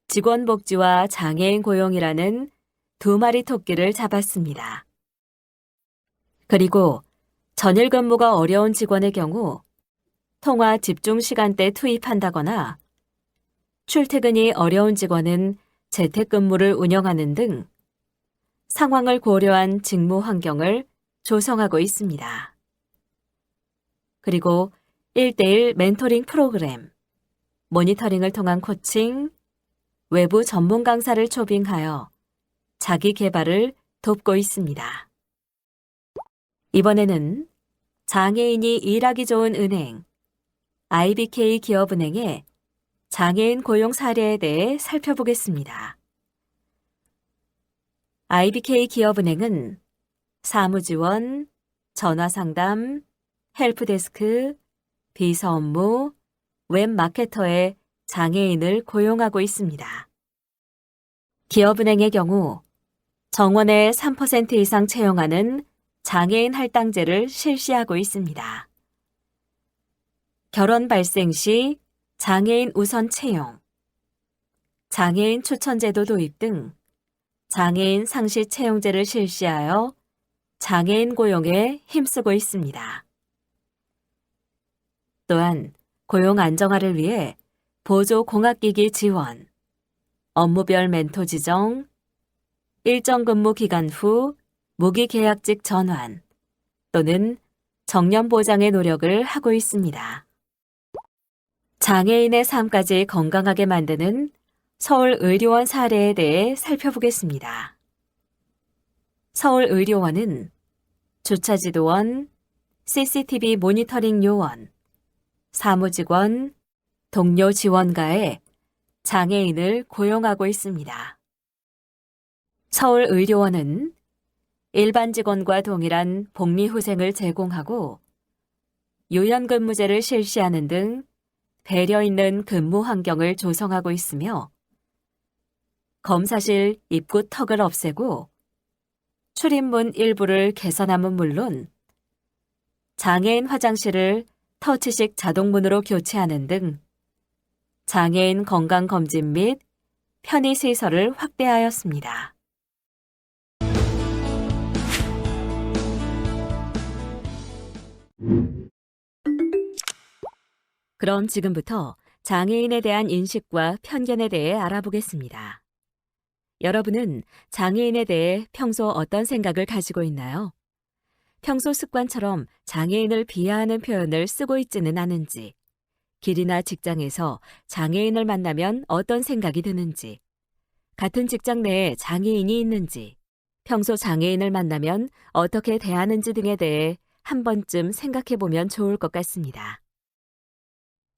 직원 복지와 장애인 고용이라는 두 마리 토끼를 잡았습니다. 그리고 전일 근무가 어려운 직원의 경우 통화 집중 시간대 투입한다거나 출퇴근이 어려운 직원은 재택근무를 운영하는 등 상황을 고려한 직무 환경을 조성하고 있습니다. 그리고 1:1 멘토링 프로그램, 모니터링을 통한 코칭, 외부 전문 강사를 초빙하여 자기 개발을 돕고 있습니다. 이번에는 장애인이 일하기 좋은 은행, IBK 기업은행의 장애인 고용 사례에 대해 살펴보겠습니다. IBK 기업은행은 사무지원, 전화상담, 헬프데스크, 비서 업무, 웹마케터에 장애인을 고용하고 있습니다. 기업은행의 경우 정원의 3% 이상 채용하는 장애인 할당제를 실시하고 있습니다. 결혼 발생 시 장애인 우선 채용, 장애인 추천제도 도입 등 장애인 상시 채용제를 실시하여 장애인 고용에 힘쓰고 있습니다. 또한 고용 안정화를 위해 보조 공학기기 지원, 업무별 멘토 지정, 일정 근무 기간 후 무기계약직 전환 또는 정년 보장의 노력을 하고 있습니다. 장애인의 삶까지 건강하게 만드는 서울의료원 사례에 대해 살펴보겠습니다. 서울의료원은 주차지도원, CCTV 모니터링 요원, 사무직원, 동료 지원가에 장애인을 고용하고 있습니다. 서울의료원은 일반 직원과 동일한 복리후생을 제공하고 유연근무제를 실시하는 등 배려 있는 근무 환경을 조성하고 있으며 검사실 입구 턱을 없애고 출입문 일부를 개선함은 물론 장애인 화장실을 터치식 자동문으로 교체하는 등 장애인 건강검진 및 편의시설을 확대하였습니다. 그럼 지금부터 장애인에 대한 인식과 편견에 대해 알아보겠습니다. 여러분은 장애인에 대해 평소 어떤 생각을 가지고 있나요? 평소 습관처럼 장애인을 비하하는 표현을 쓰고 있지는 않은지, 길이나 직장에서 장애인을 만나면 어떤 생각이 드는지, 같은 직장 내에 장애인이 있는지, 평소 장애인을 만나면 어떻게 대하는지 등에 대해 한 번쯤 생각해 보면 좋을 것 같습니다.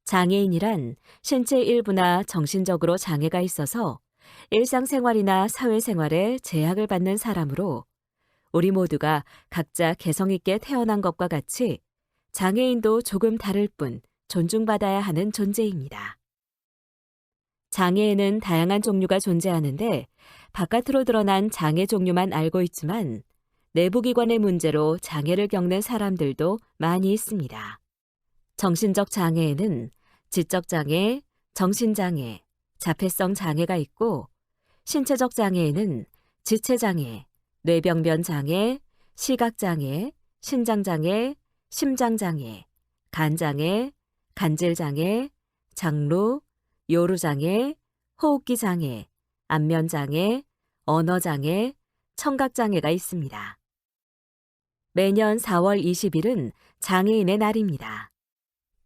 장애인이란 신체 일부나 정신적으로 장애가 있어서 일상생활이나 사회생활에 제약을 받는 사람으로 우리 모두가 각자 개성 있게 태어난 것과 같이 장애인도 조금 다를 뿐 존중받아야 하는 존재입니다. 장애에는 다양한 종류가 존재하는데 바깥으로 드러난 장애 종류만 알고 있지만 내부기관의 문제로 장애를 겪는 사람들도 많이 있습니다. 정신적 장애에는 지적장애, 정신장애, 자폐성 장애가 있고 신체적 장애에는 지체장애, 뇌병변 장애, 시각장애, 신장장애, 심장장애, 간장애, 간질장애, 장루, 요루장애, 호흡기장애, 안면장애, 언어장애, 청각장애가 있습니다. 매년 4월 20일은 장애인의 날입니다.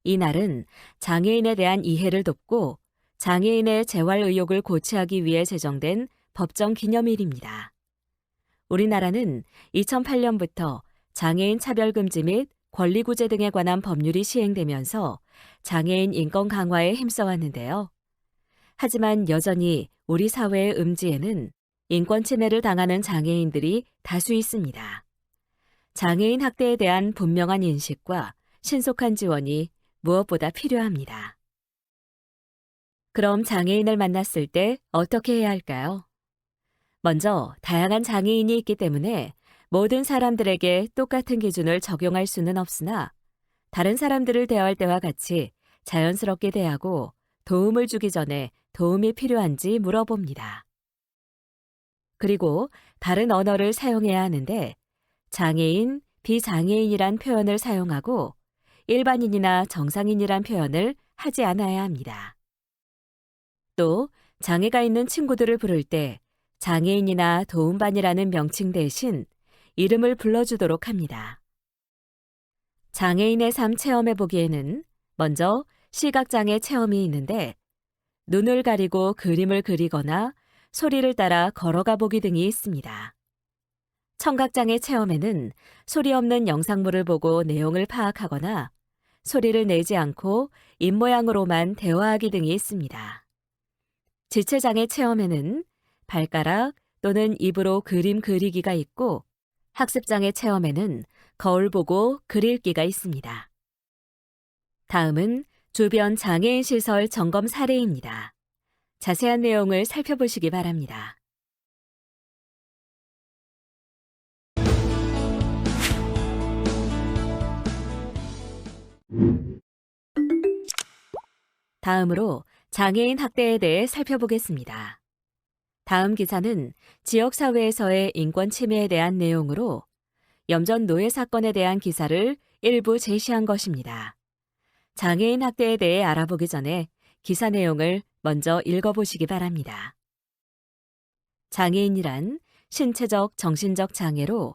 이 날은 장애인에 대한 이해를 돕고 장애인의 재활 의욕을 고취하기 위해 제정된 법정 기념일입니다. 우리나라는 2008년부터 장애인 차별금지 및 권리구제 등에 관한 법률이 시행되면서 장애인 인권 강화에 힘써왔는데요. 하지만 여전히 우리 사회의 음지에는 인권 침해를 당하는 장애인들이 다수 있습니다. 장애인 학대에 대한 분명한 인식과 신속한 지원이 무엇보다 필요합니다. 그럼 장애인을 만났을 때 어떻게 해야 할까요? 먼저 다양한 장애인이 있기 때문에 모든 사람들에게 똑같은 기준을 적용할 수는 없으나 다른 사람들을 대할 때와 같이 자연스럽게 대하고 도움을 주기 전에 도움이 필요한지 물어봅니다. 그리고 다른 언어를 사용해야 하는데 장애인, 비장애인이란 표현을 사용하고 일반인이나 정상인이란 표현을 하지 않아야 합니다. 또 장애가 있는 친구들을 부를 때 장애인이나 도움반이라는 명칭 대신 이름을 불러주도록 합니다. 장애인의 삶 체험해 보기에는 먼저 시각장애 체험이 있는데 눈을 가리고 그림을 그리거나 소리를 따라 걸어가 보기 등이 있습니다. 청각장애 체험에는 소리 없는 영상물을 보고 내용을 파악하거나 소리를 내지 않고 입모양으로만 대화하기 등이 있습니다. 지체장애 체험에는 발가락 또는 입으로 그림 그리기가 있고 학습장애 체험에는 거울 보고 글 읽기가 있습니다. 다음은 주변 장애인 시설 점검 사례입니다. 자세한 내용을 살펴보시기 바랍니다. 다음으로 장애인 학대에 대해 살펴보겠습니다. 다음 기사는 지역사회에서의 인권 침해에 대한 내용으로 염전 노예 사건에 대한 기사를 일부 제시한 것입니다. 장애인 학대에 대해 알아보기 전에 기사 내용을 먼저 읽어보시기 바랍니다. 장애인이란 신체적, 정신적 장애로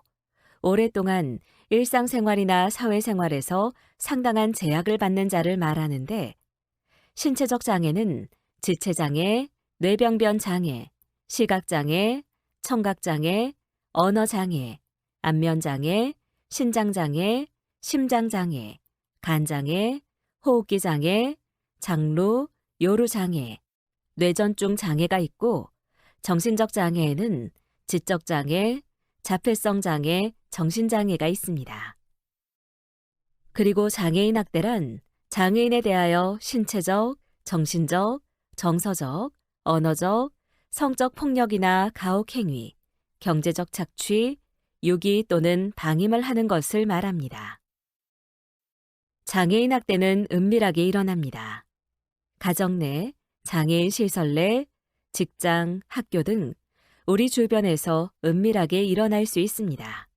오랫동안 일상생활이나 사회생활에서 상당한 제약을 받는 자를 말하는데 신체적 장애는 지체장애, 뇌병변 장애, 시각장애, 청각장애, 언어장애, 안면장애, 신장장애, 심장장애, 간장애, 호흡기장애, 장루, 요루장애, 뇌전증 장애가 있고 정신적 장애에는 지적장애, 자폐성 장애, 정신장애가 있습니다. 그리고 장애인 학대란 장애인에 대하여 신체적, 정신적, 정서적, 언어적, 성적 폭력이나 가혹행위, 경제적 착취, 유기 또는 방임을 하는 것을 말합니다. 장애인 학대는 은밀하게 일어납니다. 가정 내, 장애인 시설 내, 직장, 학교 등 우리 주변에서 은밀하게 일어날 수 있습니다.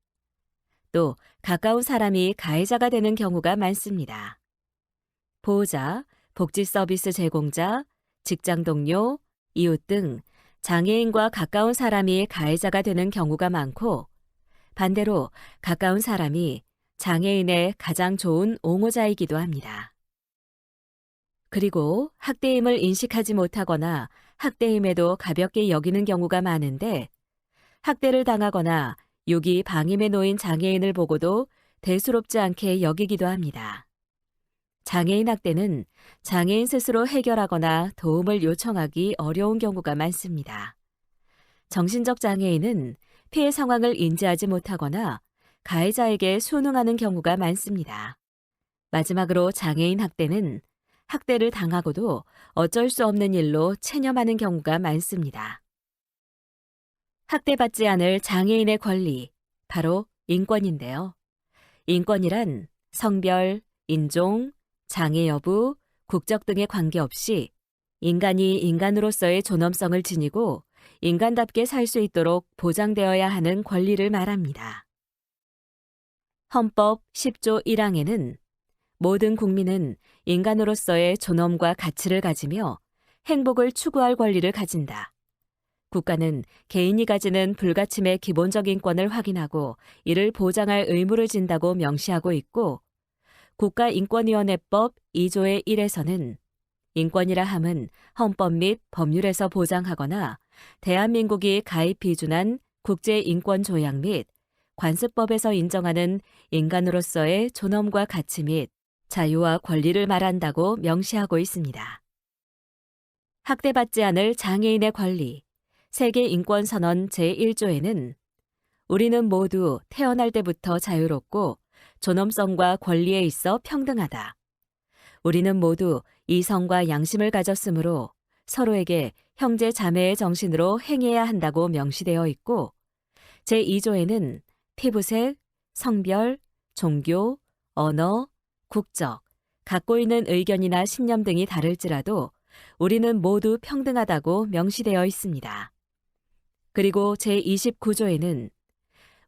또 가까운 사람이 가해자가 되는 경우가 많습니다. 보호자, 복지 서비스 제공자, 직장 동료, 이웃 등 장애인과 가까운 사람이 가해자가 되는 경우가 많고 반대로 가까운 사람이 장애인의 가장 좋은 옹호자이기도 합니다. 그리고 학대임을 인식하지 못하거나 학대임에도 가볍게 여기는 경우가 많은데 학대를 당하거나 유기 방임에 놓인 장애인을 보고도 대수롭지 않게 여기기도 합니다. 장애인 학대는 장애인 스스로 해결하거나 도움을 요청하기 어려운 경우가 많습니다. 정신적 장애인은 피해 상황을 인지하지 못하거나 가해자에게 순응하는 경우가 많습니다. 마지막으로 장애인 학대는 학대를 당하고도 어쩔 수 없는 일로 체념하는 경우가 많습니다. 학대받지 않을 장애인의 권리, 바로 인권인데요. 인권이란 성별, 인종, 장애 여부, 국적 등에 관계없이 인간이 인간으로서의 존엄성을 지니고 인간답게 살 수 있도록 보장되어야 하는 권리를 말합니다. 헌법 10조 1항에는 모든 국민은 인간으로서의 존엄과 가치를 가지며 행복을 추구할 권리를 가진다. 국가는 개인이 가지는 불가침의 기본적 인권을 확인하고 이를 보장할 의무를 진다고 명시하고 있고 국가인권위원회법 2조의 1에서는 인권이라 함은 헌법 및 법률에서 보장하거나 대한민국이 가입 비준한 국제인권조약 및 관습법에서 인정하는 인간으로서의 존엄과 가치 및 자유와 권리를 말한다고 명시하고 있습니다. 학대받지 않을 장애인의 권리, 세계인권선언 제1조에는 우리는 모두 태어날 때부터 자유롭고 존엄성과 권리에 있어 평등하다. 우리는 모두 이성과 양심을 가졌으므로 서로에게 형제 자매의 정신으로 행해야 한다고 명시되어 있고 제2조에는 피부색, 성별, 종교, 언어, 국적, 갖고 있는 의견이나 신념 등이 다를지라도 우리는 모두 평등하다고 명시되어 있습니다. 그리고 제29조에는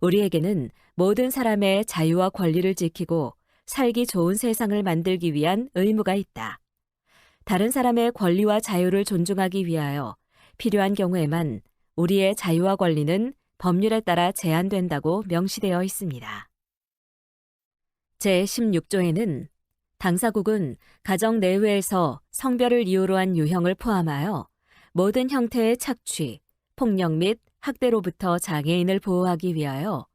우리에게는 모든 사람의 자유와 권리를 지키고 살기 좋은 세상을 만들기 위한 의무가 있다. 다른 사람의 권리와 자유를 존중하기 위하여 필요한 경우에만 우리의 자유와 권리는 법률에 따라 제한된다고 명시되어 있습니다. 제16조에는 당사국은 가정 내외에서 성별을 이유로 한 유형을 포함하여 모든 형태의 착취, 폭력 및 학대로부터 장애인을 보호하기 위하여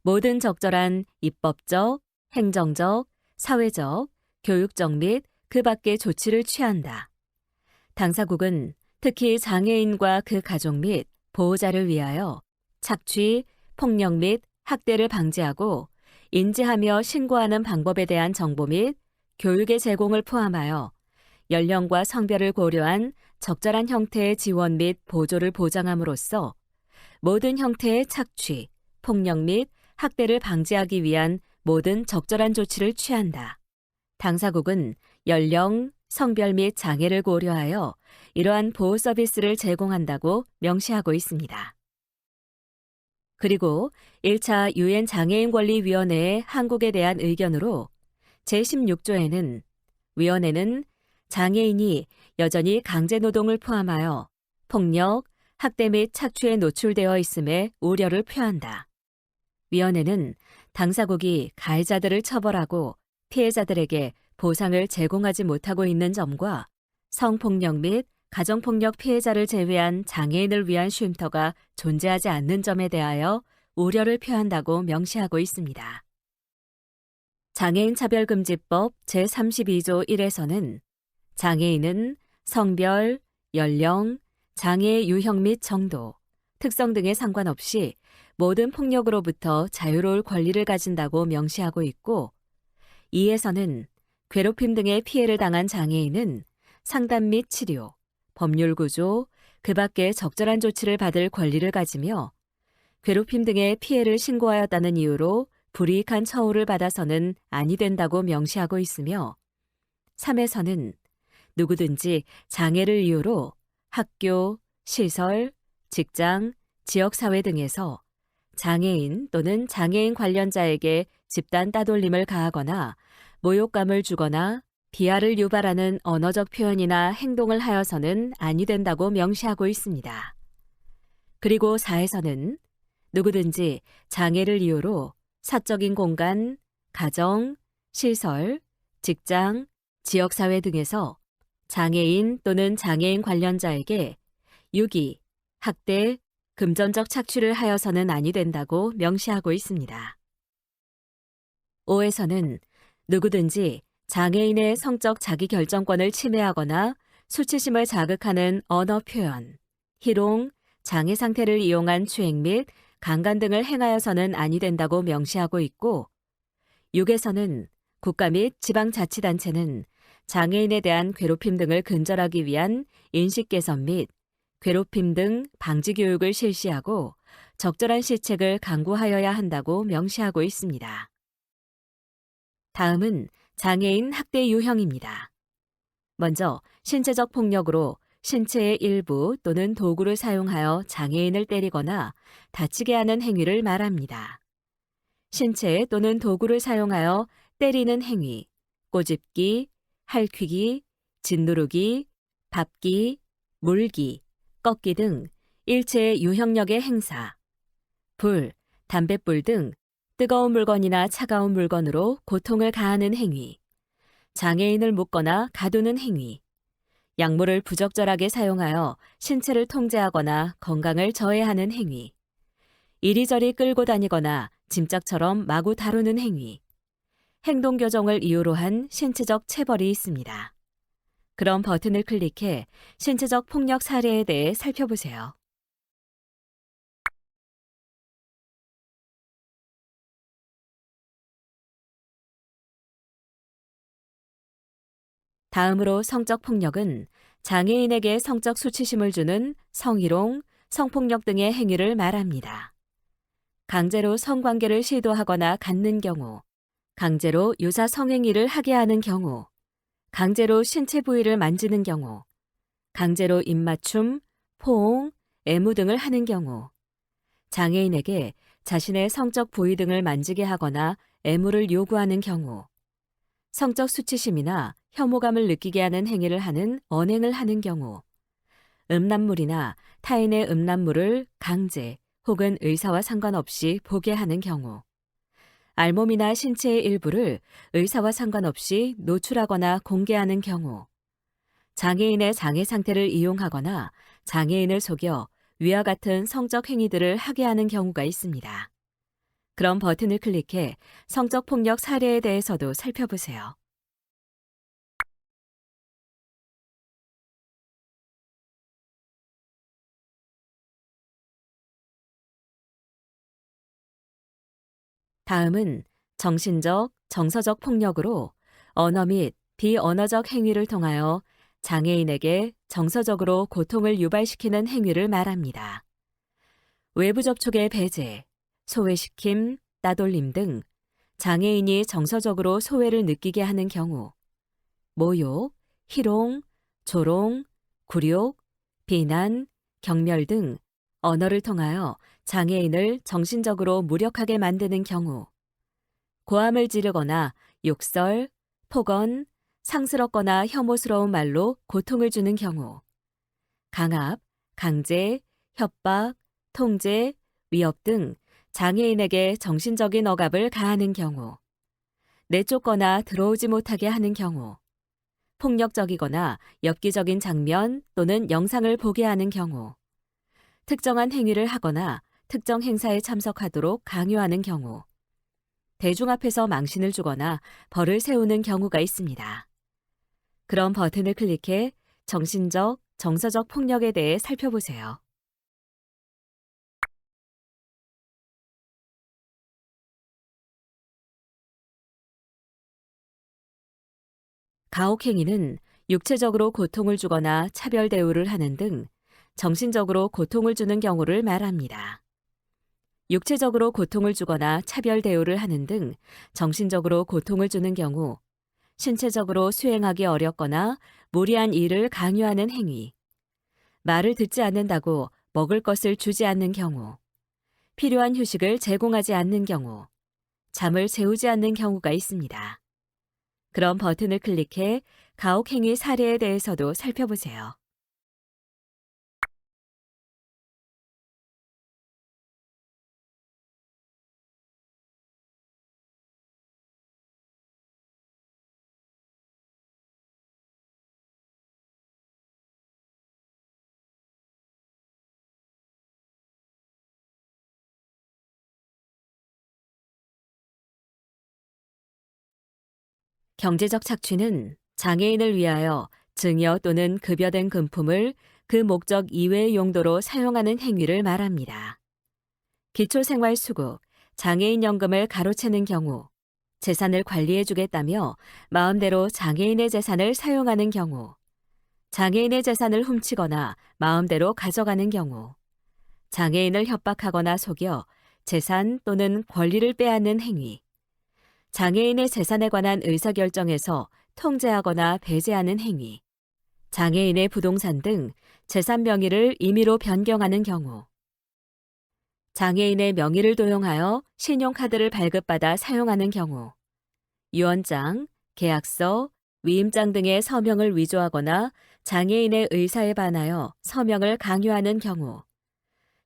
모든 적절한 입법적, 행정적, 사회적, 교육적 및 그 밖의 조치를 취한다. 당사국은 특히 장애인과 그 가족 및 보호자를 위하여 착취, 폭력 및 학대를 방지하고 인지하며 신고하는 방법에 대한 정보 및 교육의 제공을 포함하여 연령과 성별을 고려한 적절한 형태의 지원 및 보조를 보장함으로써 모든 형태의 착취, 폭력 및 학대를 방지하기 위한 모든 적절한 조치를 취한다. 당사국은 연령, 성별 및 장애를 고려하여 이러한 보호 서비스를 제공한다고 명시하고 있습니다. 그리고 1차 유엔 장애인 권리 위원회의 한국에 대한 의견으로 제16조에는 위원회는 장애인이 여전히 강제노동을 포함하여 폭력, 학대 및 착취에 노출되어 있음에 우려를 표한다. 위원회는 당사국이 가해자들을 처벌하고 피해자들에게 보상을 제공하지 못하고 있는 점과 성폭력 및 가정폭력 피해자를 제외한 장애인을 위한 쉼터가 존재하지 않는 점에 대하여 우려를 표한다고 명시하고 있습니다. 장애인 차별금지법 제32조 1에서는 장애인은 성별, 연령, 장애의 유형 및 정도, 특성 등에 상관없이 모든 폭력으로부터 자유로울 권리를 가진다고 명시하고 있고 2에서는 괴롭힘 등의 피해를 당한 장애인은 상담 및 치료, 법률 구조, 그 밖에 적절한 조치를 받을 권리를 가지며 괴롭힘 등의 피해를 신고하였다는 이유로 불이익한 처우를 받아서는 아니 된다고 명시하고 있으며 3에서는 누구든지 장애를 이유로 학교, 시설, 직장, 지역사회 등에서 장애인 또는 장애인 관련자에게 집단 따돌림을 가하거나 모욕감을 주거나 비하를 유발하는 언어적 표현이나 행동을 하여서는 아니 된다고 명시하고 있습니다. 그리고 4에서는 누구든지 장애를 이유로 사적인 공간, 가정, 시설, 직장, 지역사회 등에서 장애인 또는 장애인 관련자에게 유기, 학대, 금전적 착취를 하여서는 아니 된다고 명시하고 있습니다. 5에서는 누구든지 장애인의 성적 자기결정권을 침해하거나 수치심을 자극하는 언어 표현, 희롱, 장애 상태를 이용한 추행 및 강간 등을 행하여서는 아니 된다고 명시하고 있고, 6에서는 국가 및 지방자치단체는 장애인에 대한 괴롭힘 등을 근절하기 위한 인식 개선 및 괴롭힘 등 방지 교육을 실시하고 적절한 시책을 강구하여야 한다고 명시하고 있습니다. 다음은 장애인 학대 유형입니다. 먼저 신체적 폭력으로 신체의 일부 또는 도구를 사용하여 장애인을 때리거나 다치게 하는 행위를 말합니다. 신체 또는 도구를 사용하여 때리는 행위, 꼬집기, 할퀴기, 짓누르기, 밟기, 물기, 꺾기 등 일체의 유형력의 행사, 불, 담뱃불 등 뜨거운 물건이나 차가운 물건으로 고통을 가하는 행위, 장애인을 묶거나 가두는 행위, 약물을 부적절하게 사용하여 신체를 통제하거나 건강을 저해하는 행위, 이리저리 끌고 다니거나 짐짝처럼 마구 다루는 행위, 행동 교정을 이유로 한 신체적 체벌이 있습니다. 그럼 버튼을 클릭해 신체적 폭력 사례에 대해 살펴보세요. 다음으로 성적 폭력은 장애인에게 성적 수치심을 주는 성희롱, 성폭력 등의 행위를 말합니다. 강제로 성관계를 시도하거나 갖는 경우, 강제로 유사 성행위를 하게 하는 경우, 강제로 신체 부위를 만지는 경우, 강제로 입맞춤, 포옹, 애무 등을 하는 경우, 장애인에게 자신의 성적 부위 등을 만지게 하거나 애무를 요구하는 경우, 성적 수치심이나 혐오감을 느끼게 하는 행위를 하는 언행을 하는 경우, 음란물이나 타인의 음란물을 강제 혹은 의사와 상관없이 보게 하는 경우, 알몸이나 신체의 일부를 의사와 상관없이 노출하거나 공개하는 경우, 장애인의 장애 상태를 이용하거나 장애인을 속여 위와 같은 성적 행위들을 하게 하는 경우가 있습니다. 그럼 버튼을 클릭해 성적 폭력 사례에 대해서도 살펴보세요. 다음은 정신적, 정서적 폭력으로 언어 및 비언어적 행위를 통하여 장애인에게 정서적으로 고통을 유발시키는 행위를 말합니다. 외부 접촉의 배제, 소외시킴, 따돌림 등 장애인이 정서적으로 소외를 느끼게 하는 경우, 모욕, 희롱, 조롱, 굴욕, 비난, 경멸 등 언어를 통하여 장애인을 정신적으로 무력하게 만드는 경우, 고함을 지르거나 욕설, 폭언, 상스럽거나 혐오스러운 말로 고통을 주는 경우, 강압, 강제, 협박, 통제, 위협 등 장애인에게 정신적인 억압을 가하는 경우, 내쫓거나 들어오지 못하게 하는 경우, 폭력적이거나 엽기적인 장면 또는 영상을 보게 하는 경우, 특정한 행위를 하거나 특정 행사에 참석하도록 강요하는 경우, 대중 앞에서 망신을 주거나 벌을 세우는 경우가 있습니다. 그럼 버튼을 클릭해 정신적, 정서적 폭력에 대해 살펴보세요. 가혹행위는 육체적으로 고통을 주거나 차별 대우를 하는 등 정신적으로 고통을 주는 경우를 말합니다. 육체적으로 고통을 주거나 차별 대우를 하는 등 정신적으로 고통을 주는 경우, 신체적으로 수행하기 어렵거나 무리한 일을 강요하는 행위, 말을 듣지 않는다고 먹을 것을 주지 않는 경우, 필요한 휴식을 제공하지 않는 경우, 잠을 재우지 않는 경우가 있습니다. 그럼 버튼을 클릭해 가혹행위 사례에 대해서도 살펴보세요. 경제적 착취는 장애인을 위하여 증여 또는 급여된 금품을 그 목적 이외의 용도로 사용하는 행위를 말합니다. 기초생활수급, 장애인연금을 가로채는 경우, 재산을 관리해주겠다며 마음대로 장애인의 재산을 사용하는 경우, 장애인의 재산을 훔치거나 마음대로 가져가는 경우, 장애인을 협박하거나 속여 재산 또는 권리를 빼앗는 행위, 장애인의 재산에 관한 의사결정에서 통제하거나 배제하는 행위, 장애인의 부동산 등 재산 명의를 임의로 변경하는 경우, 장애인의 명의를 도용하여 신용카드를 발급받아 사용하는 경우, 유언장, 계약서, 위임장 등의 서명을 위조하거나 장애인의 의사에 반하여 서명을 강요하는 경우,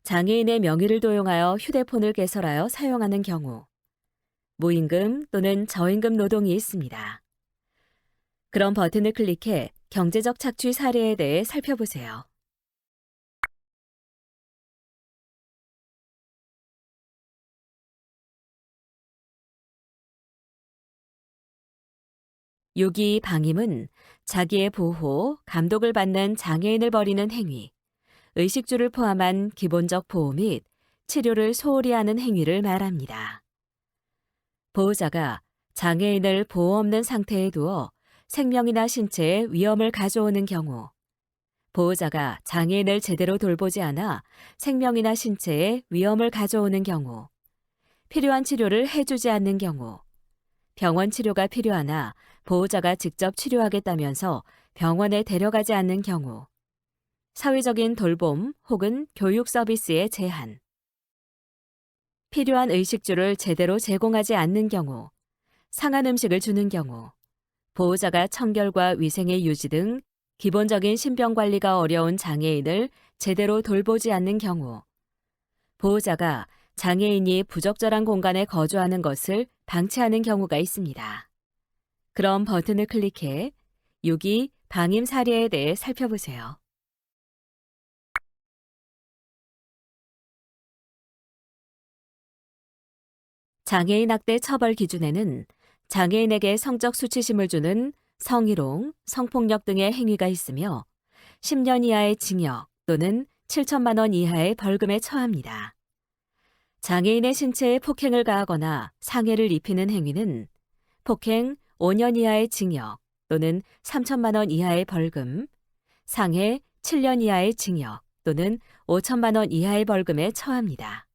장애인의 명의를 도용하여 휴대폰을 개설하여 사용하는 경우, 무임금 또는 저임금 노동이 있습니다. 그럼 버튼을 클릭해 경제적 착취 사례에 대해 살펴보세요. 유기 방임은 자기의 보호, 감독을 받는 장애인을 벌이는 행위, 의식주를 포함한 기본적 보호 및 치료를 소홀히 하는 행위를 말합니다. 보호자가 장애인을 보호 없는 상태에 두어 생명이나 신체에 위험을 가져오는 경우, 보호자가 장애인을 제대로 돌보지 않아 생명이나 신체에 위험을 가져오는 경우, 필요한 치료를 해주지 않는 경우, 병원 치료가 필요하나 보호자가 직접 치료하겠다면서 병원에 데려가지 않는 경우, 사회적인 돌봄 혹은 교육 서비스의 제한, 필요한 의식주를 제대로 제공하지 않는 경우, 상한 음식을 주는 경우, 보호자가 청결과 위생의 유지 등 기본적인 신병관리가 어려운 장애인을 제대로 돌보지 않는 경우, 보호자가 장애인이 부적절한 공간에 거주하는 것을 방치하는 경우가 있습니다. 그럼 버튼을 클릭해 유기, 방임 사례에 대해 살펴보세요. 장애인 학대 처벌 기준에는 장애인에게 성적 수치심을 주는 성희롱, 성폭력 등의 행위가 있으며 10년 이하의 징역 또는 7천만 원 이하의 벌금에 처합니다. 장애인의 신체에 폭행을 가하거나 상해를 입히는 행위는 폭행 5년 이하의 징역 또는 3천만 원 이하의 벌금, 상해 7년 이하의 징역 또는 5천만 원 이하의 벌금에 처합니다.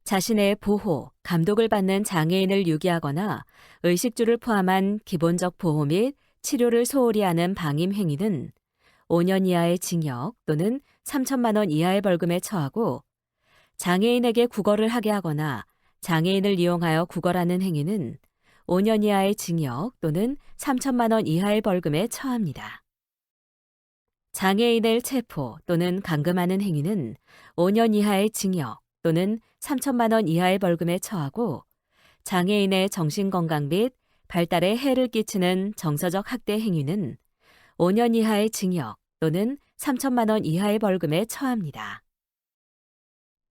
자신의 보호, 감독을 받는 장애인을 유기하거나 의식주를 포함한 기본적 보호 및 치료를 소홀히 하는 방임 행위는 5년 이하의 징역 또는 3천만 원 이하의 벌금에 처하고, 장애인에게 구걸을 하게 하거나 장애인을 이용하여 구걸하는 행위는 5년 이하의 징역 또는 3천만 원 이하의 벌금에 처합니다. 장애인을 체포 또는 감금하는 행위는 5년 이하의 징역 또는 3천만 원 이하의 벌금에 처하고, 장애인의 정신건강 및 발달에 해를 끼치는 정서적 학대 행위는 5년 이하의 징역 또는 3천만 원 이하의 벌금에 처합니다.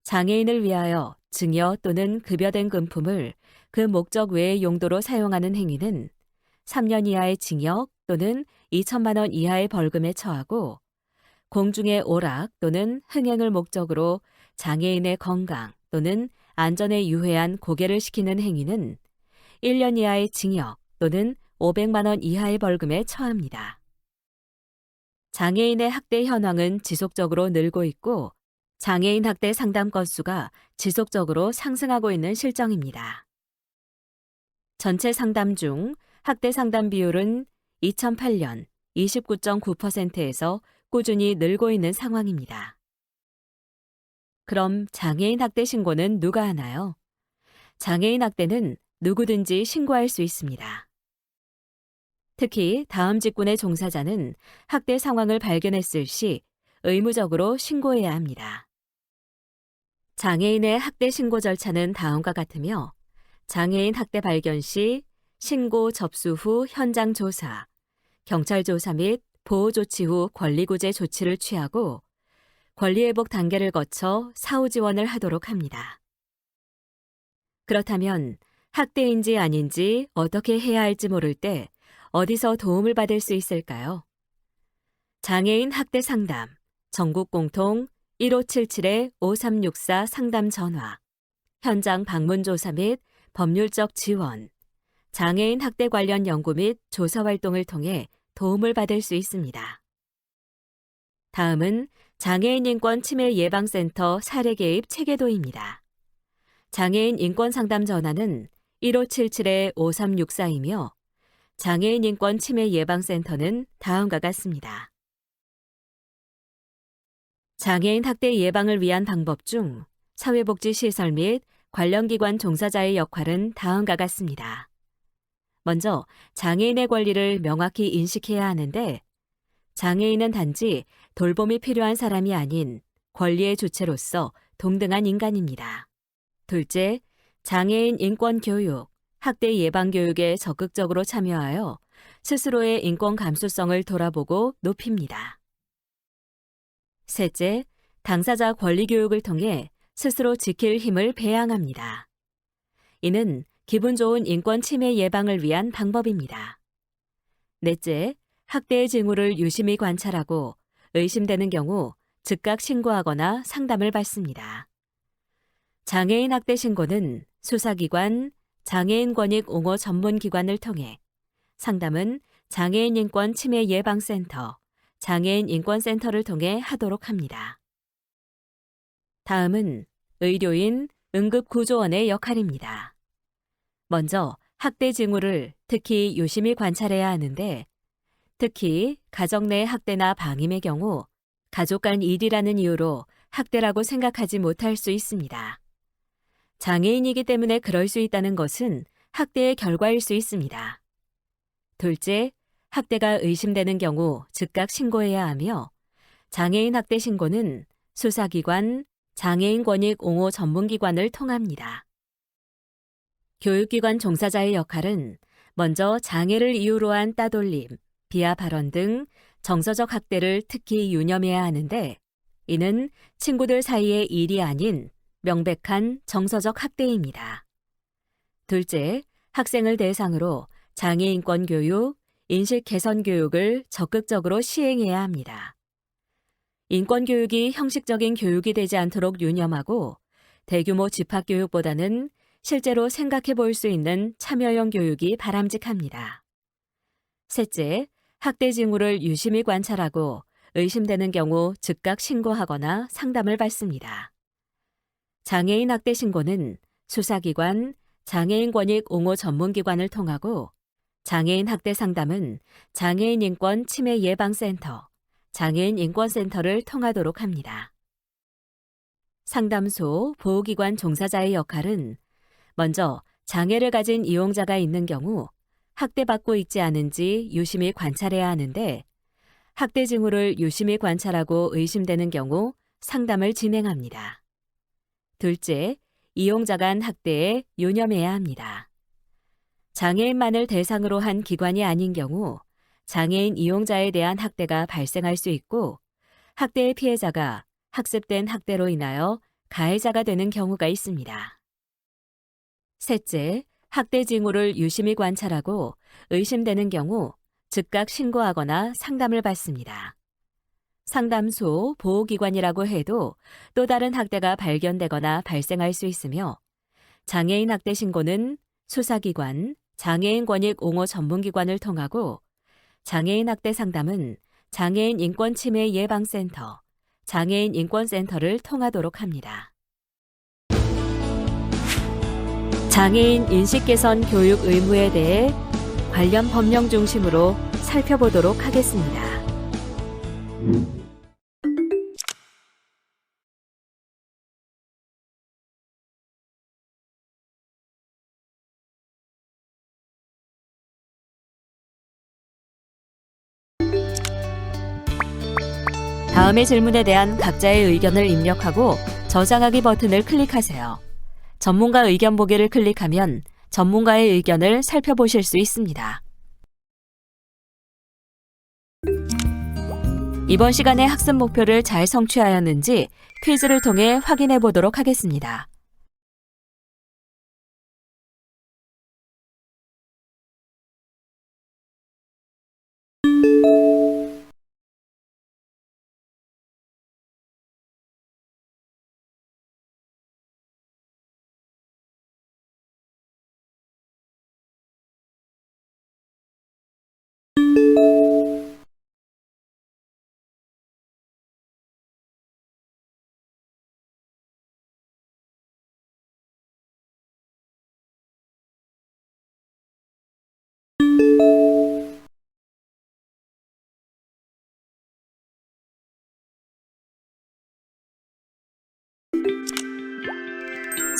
장애인을 위하여 증여 또는 급여된 금품을 그 목적 외의 용도로 사용하는 행위는 3년 이하의 징역 또는 2천만 원 이하의 벌금에 처하고, 공중의 오락 또는 흥행을 목적으로 장애인의 건강 또는 안전에 유해한 고개를 시키는 행위는 1년 이하의 징역 또는 500만 원 이하의 벌금에 처합니다. 장애인의 학대 현황은 지속적으로 늘고 있고, 장애인 학대 상담 건수가 지속적으로 상승하고 있는 실정입니다. 전체 상담 중 학대 상담 비율은 2008년 29.9%에서 꾸준히 늘고 있는 상황입니다. 그럼 장애인 학대 신고는 누가 하나요? 장애인 학대는 누구든지 신고할 수 있습니다. 특히 다음 직군의 종사자는 학대 상황을 발견했을 시 의무적으로 신고해야 합니다. 장애인의 학대 신고 절차는 다음과 같으며, 장애인 학대 발견 시 신고 접수 후 현장 조사, 경찰 조사 및 보호 조치 후 권리구제 조치를 취하고 권리회복 단계를 거쳐 사후 지원을 하도록 합니다. 그렇다면 학대인지 아닌지 어떻게 해야 할지 모를 때 어디서 도움을 받을 수 있을까요? 장애인 학대 상담, 전국 공통 1577-5364 상담 전화, 현장 방문 조사 및 법률적 지원, 장애인 학대 관련 연구 및 조사 활동을 통해 도움을 받을 수 있습니다. 다음은 장애인 인권 침해 예방센터 사례 개입 체계도입니다. 장애인 인권 상담 전화는 1577-5364이며 장애인 인권 침해 예방센터는 다음과 같습니다. 장애인 학대 예방을 위한 방법 중 사회복지시설 및 관련 기관 종사자의 역할은 다음과 같습니다. 먼저 장애인의 권리를 명확히 인식해야 하는데 장애인은 단지 돌봄이 필요한 사람이 아닌 권리의 주체로서 동등한 인간입니다. 둘째, 장애인 인권 교육, 학대 예방 교육에 적극적으로 참여하여 스스로의 인권 감수성을 돌아보고 높입니다. 셋째, 당사자 권리 교육을 통해 스스로 지킬 힘을 배양합니다. 이는 기분 좋은 인권 침해 예방을 위한 방법입니다. 넷째, 학대의 징후를 유심히 관찰하고 의심되는 경우 즉각 신고하거나 상담을 받습니다. 장애인 학대 신고는 수사기관, 장애인 권익 옹호 전문기관을 통해, 상담은 장애인 인권 침해 예방센터, 장애인 인권센터를 통해 하도록 합니다. 다음은 의료인, 응급구조원의 역할입니다. 먼저 학대 징후를 특히 유심히 관찰해야 하는데 특히 가정 내 학대나 방임의 경우 가족 간 일이라는 이유로 학대라고 생각하지 못할 수 있습니다. 장애인이기 때문에 그럴 수 있다는 것은 학대의 결과일 수 있습니다. 둘째, 학대가 의심되는 경우 즉각 신고해야 하며 장애인 학대 신고는 수사기관, 장애인 권익 옹호 전문기관을 통합니다. 교육기관 종사자의 역할은 먼저 장애를 이유로 한 따돌림, 비하 발언 등 정서적 학대를 특히 유념해야 하는데 이는 친구들 사이의 일이 아닌 명백한 정서적 학대입니다. 둘째, 학생을 대상으로 장애인권 교육, 인식 개선 교육을 적극적으로 시행해야 합니다. 인권 교육이 형식적인 교육이 되지 않도록 유념하고 대규모 집합 교육보다는 실제로 생각해 볼 수 있는 참여형 교육이 바람직합니다. 셋째, 학대 징후를 유심히 관찰하고 의심되는 경우 즉각 신고하거나 상담을 받습니다. 장애인 학대 신고는 수사기관, 장애인 권익 옹호 전문기관을 통하고 장애인 학대 상담은 장애인 인권 침해 예방센터, 장애인 인권센터를 통하도록 합니다. 상담소, 보호기관 종사자의 역할은 먼저 장애를 가진 이용자가 있는 경우 학대받고 있지 않은지 유심히 관찰해야 하는데 학대 징후를 유심히 관찰하고 의심되는 경우 상담을 진행합니다. 둘째, 이용자 간 학대에 유념해야 합니다. 장애인만을 대상으로 한 기관이 아닌 경우 장애인 이용자에 대한 학대가 발생할 수 있고 학대의 피해자가 학습된 학대로 인하여 가해자가 되는 경우가 있습니다. 셋째, 학대 징후를 유심히 관찰하고 의심되는 경우 즉각 신고하거나 상담을 받습니다. 상담소, 보호기관이라고 해도 또 다른 학대가 발견되거나 발생할 수 있으며 장애인 학대 신고는 수사기관, 장애인 권익 옹호 전문기관을 통하고 장애인 학대 상담은 장애인 인권 침해 예방센터, 장애인 인권센터를 통하도록 합니다. 장애인 인식 개선 교육 의무에 대해 관련 법령 중심으로 살펴보도록 하겠습니다. 다음의 질문에 대한 각자의 의견을 입력하고 저장하기 버튼을 클릭하세요. 전문가 의견 보기를 클릭하면 전문가의 의견을 살펴보실 수 있습니다. 이번 시간의 학습 목표를 잘 성취하였는지 퀴즈를 통해 확인해 보도록 하겠습니다.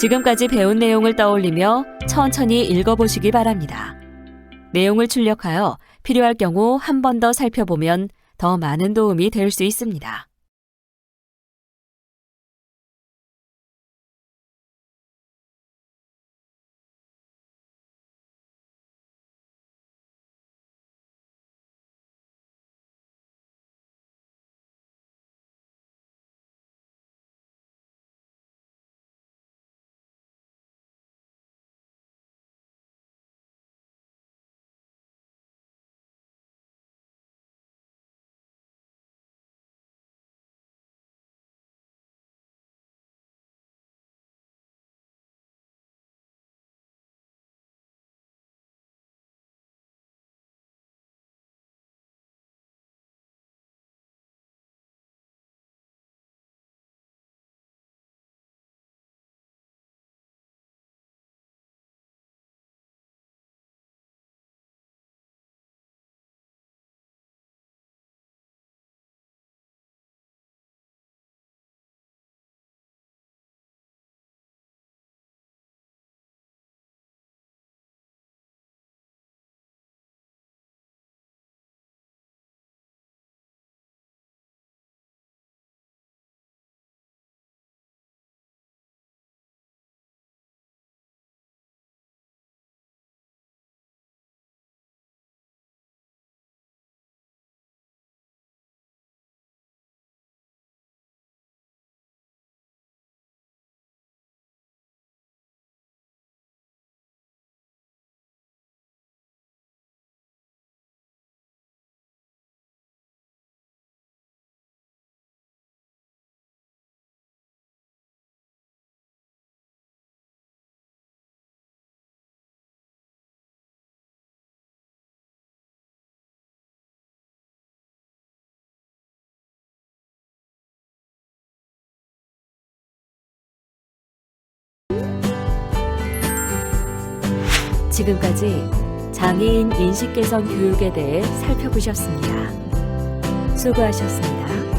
지금까지 배운 내용을 떠올리며 천천히 읽어보시기 바랍니다. 내용을 출력하여 필요할 경우 한 번 더 살펴보면 더 많은 도움이 될 수 있습니다. 지금까지 장애인 인식 개선 교육에 대해 살펴보셨습니다. 수고하셨습니다.